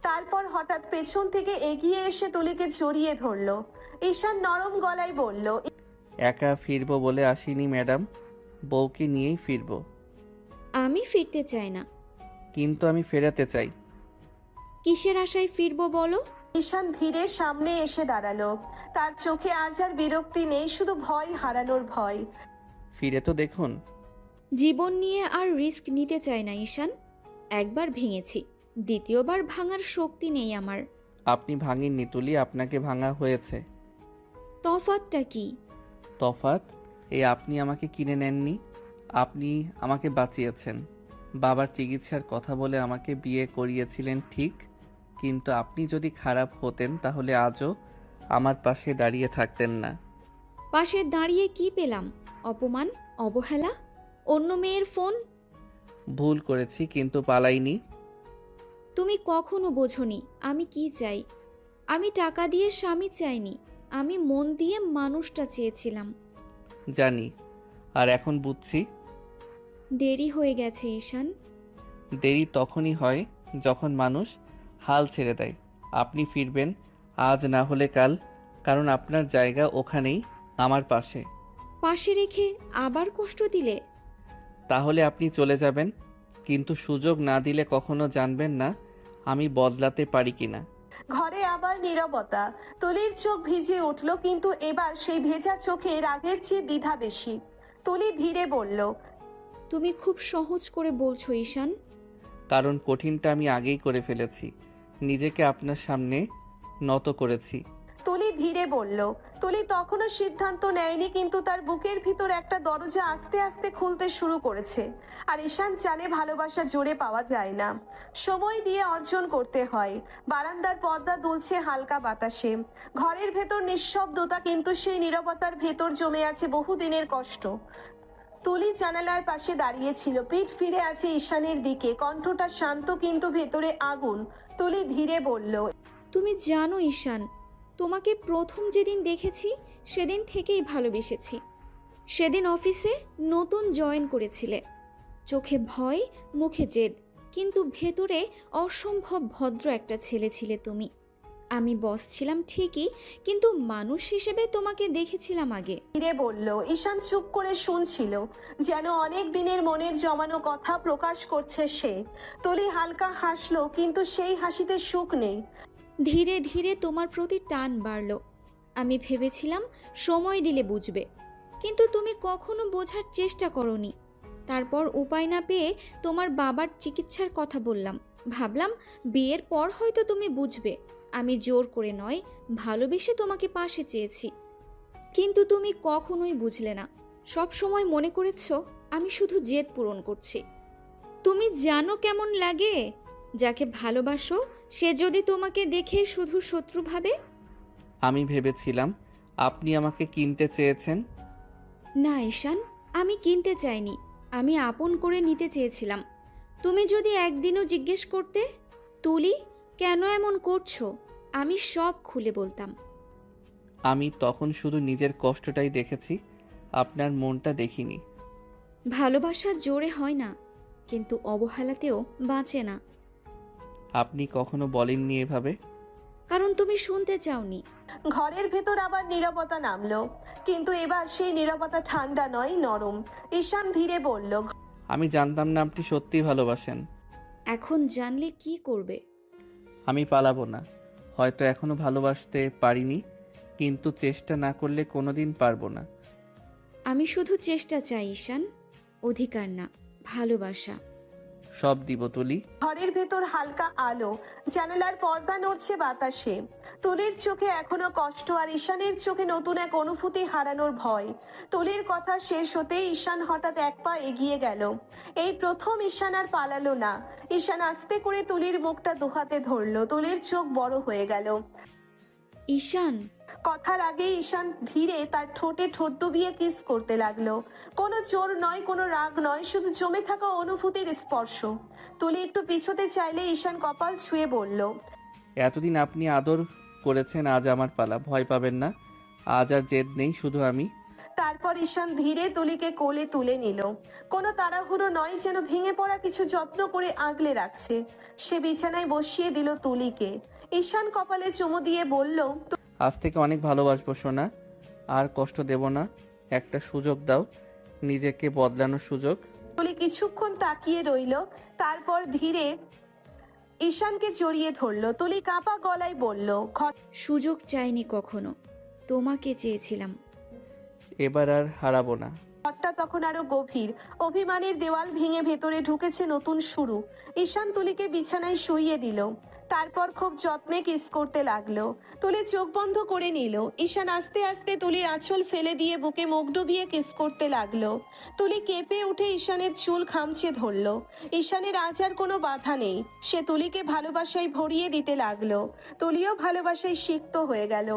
তারপর হঠাৎ পেছন থেকে এগিয়ে এসে তুলিকে জড়িয়ে ধরল। ঈশান নরম গলায় বলল, একা ফিরবো বলে আসিনি ম্যাডাম, বউকে নিয়েই ফিরবো। আমি ফিরতে চাই না। কিন্তু আমি ফেরাতে চাই। কিসের আশায় ফিরবো বলো? ঈশান ধীরে সামনে এসে দাঁড়ালো। তার চোখে আজ আর বিরক্তি নেই, শুধু ভয়, হারানোর ভয়। ফিরে তো দেখুন। জীবন নিয়ে আর রিস্ক নিতে চাই না ঈশান। একবার ভেঙেছি, দ্বিতীয়বার ভাঙার শক্তি নেই আমার। আপনি ভাঙেননি তুলি, আপনাকে ভাঙা হয়েছে। তফাৎটা কি? তফাৎ এই আপনি আমাকে কিনে নেননি, আপনি আমাকে বাঁচিয়েছেন। বাবার চিকিৎসার কথা বলে আমাকে বিয়ে করিয়েছিলেন ঠিক, কিন্তু আপনি যদি খারাপ হতেন তাহলে আজও আমার পাশে দাঁড়িয়ে থাকতেন না। পাশে দাঁড়িয়ে কি পেলাম? অপমান, অবহেলা, অন্য মেয়ের ফোন। ভুল করেছি কিন্তু পালাইনি। তুমি কখনো বোঝোনি আমি কি চাই। আমি টাকা দিয়ে স্বামী চাইনি, আমি মন দিয়ে মানুষটা চেয়েছিলাম। জানি, আর এখন বুঝছি দেরি হয়ে গেছে ঈশান। দেরি তখনই হয় যখন মানুষ হাল ছেড়ে দেয়। আপনি ফিরবেন আজ না হলে কাল, কারণ আপনার জায়গা ওখানেই, আমার পাশে। পাশে রেখে আবার কষ্ট দিলে? তাহলে আপনি চলে যাবেন, কিন্তু সুযোগ না দিলে কখনো জানবেন না আমি বদলাতে পারি কিনা। ঘরে আবার নীরবতা। তুলির চোখ ভিজে উঠল, কিন্তু এবার সেই ভেজা চোখে রাগের চেয়ে দ্বিধা বেশি। তুলি ধীরে বলল, তুমি খুব সহজ করে বলছো ঈশান। কারণ কঠিনটা আমি আগেই করে ফেলেছি, নিজেকে আপনার সামনে নত করেছি। তুলি ধীরে বলল। তুলি তখনও সিদ্ধান্ত নেয়নি, কিন্তু তার বুকের ভিতর একটা দরজা আস্তে আস্তে খুলতে শুরু করেছে। আর ঈশান জানে ভালোবাসা জোরে পাওয়া যায় না, সময় দিয়ে অর্জন করতে হয়। বারান্দার পর্দা দুলছে হালকা বাতাসে। ঘরের ভেতর নিঃশব্দতা, কিন্তু সেই নীরবতার ভেতর জমে আছে বহুদিনের কষ্ট। তুলি জানালার পাশে দাঁড়িয়েছিল, পিঠ ফিরে আছে ঈশানের দিকে, কণ্ঠটা শান্ত কিন্তু ভেতরে আগুন। তুলি ধীরে বলল, তুমি জানো ঈশান, তোমাকে প্রথম যেদিন দেখেছি সেদিন থেকেই ভালোবেসেছি। সেদিন অফিসে নতুন জয়েন করেছিলে, চোখে ভয়, মুখে জেদ, কিন্তু ভেতরে অসম্ভব ভদ্র একটা ছেলে ছিলে তুমি। আমি বস ছিলাম ঠিকই, কিন্তু মানুষ হিসেবে তোমাকে দেখেছিলাম আগে। ধীরে বলল। ঈশান চুপ করে শুনছিল, যেন অনেক দিনের মনের জমানো কথা প্রকাশ করছে সে। তুলি হালকা হাসলো, কিন্তু সেই হাসিতে সুখ নেই। ধীরে ধীরে তোমার প্রতি টান বাড়ল। আমি ভেবেছিলাম সময় দিলে বুঝবে, কিন্তু তুমি কখনো বোঝার চেষ্টা করনি। তারপর উপায় না পেয়ে তোমার বাবার চিকিৎসার কথা বললাম। ভাবলাম বিয়ের পর হয়তো তুমি বুঝবে। আমি জোর করে নয়, ভালোবেসে তোমাকে পাশে চেয়েছি, কিন্তু তুমি কখনোই বুঝলে না। সব সময় মনে করেছো আমি শুধু জেদ পূরণ করছি। তুমি জানো কেমন লাগে যাকে ভালোবাসো সে যদি তোমাকে দেখে শুধু শত্রু ভাবে? আমি ভেবেছিলাম আপনি আমাকে কিনতে চেয়েছেন। না ঈশান, আমি কিনতে চাইনি, আমি আপন করে নিতে চেয়েছিলাম। তুমি যদি একদিনও জিজ্ঞেস করতে, তুলি কেন এমন করছো, আমি সব খুলে বলতাম। আমি তখন শুধু নিজের কষ্টটাই দেখেছি, আপনার মনটা দেখিনি। ভালোবাসা জোরে হয় না, কিন্তু অবহেলাতেও বাঁচে না। আপনি কখনো বলেননি এভাবে। কারণ তুমি শুনতে চাওনি। ঘরের ভেতর আবার নীরবতা নামলো, কিন্তু এবার সেই নীরবতা ঠান্ডা নয়, নরম। ঈশান ধীরে বলল, আমি জানতাম না আপনি সত্যিই ভালোবাসেন। এখন জানলে কি করবে? আমি পালাবো না, হয়তো এখনো ভালোবাসতে পারিনি, কিন্তু চেষ্টা না করলে কোনোদিন পারবো না। আমি শুধু চেষ্টা চাই ঈশান, অধিকার না, ভালোবাসা। সব দিব তুলি। ঘরের ভেতর হালকা আলো, জানালার পর্দা নড়ছে বাতাসে। তুলির চোখে এখনো কষ্ট, আর ঈশানের চোখে নতুন এক অনুভূতি হারানোর ভয়। তুলির কথা শেষ হতেই ঈশান হঠাৎ এক পা এগিয়ে গেল। এই প্রথম ঈশান আর পালালো না। ঈশান আস্তে করে তুলির মুখটা দুহাতে ধরলো। তুলির চোখ বড় হয়ে গেল। ঈশান। কথার আগেই ঈশান ধীরে তার ঠোঁটে ঠোঁট ডুবিয়ে কিস করতে লাগলো। কোনো জোর নয়, কোনো রাগ নয়, শুধু জমে থাকা অনুভূতির স্পর্শ। তুলি একটু পিছোতে চাইলে ঈশান কপাল ছুঁয়ে বলল, এতদিন আপনি আদর করেছেন, আজ আমার পালা, ভয় পাবেন না। আজ আর জেদ নেই, শুধু আমি। তারপর ঈশান ধীরে তুলিকে কোলে তুলে নিল। কোনো তাড়াহুড়ো নয়, যেন ভেঙে পড়া কিছু যত্ন করে আগলে রাখছে। সে বিছানায় বসিয়ে দিল তুলিকে। ঈশান কপালে চুমু দিয়ে বলল, আজ থেকে অনেক ভালোবাসবো সোনা, আর কষ্ট দেব না। একটা সুযোগ দাও, নিজেকে বদলানোর সুযোগ। তুলি কিছুক্ষণ তাকিয়ে রইল, তারপর ধীরে ঈশানকে জড়িয়ে ধরল। তুলি কাঁপা গলায় বলল, সুযোগ চাইনি কখনো, তোমাকে চেয়েছিলাম। এবার আর হারাবো না। ঘরটা তখন আরো গভীর। অভিমানের দেওয়াল ভেঙে ভেতরে ঢুকেছে নতুন শুরু। ঈশান তুলিকে বিছানায় শুইয়ে দিল, তারপর খুব যত্নে কিস করতে লাগলো। তুলি চোখ বন্ধ করে নিল। ঈশান আস্তে আস্তে তুলির আঁচল ফেলে দিয়ে বুকে মুখ ডুবিয়ে কিস করতে লাগলো। তুলি কেঁপে উঠে ঈশানের চুল খামচে ধরলো। ঈশানের আজ আর কোনো বাধা নেই, সে তুলিকে ভালোবাসায় ভরিয়ে দিতে লাগলো। তুলিও ভালোবাসায় সিক্ত হয়ে গেল।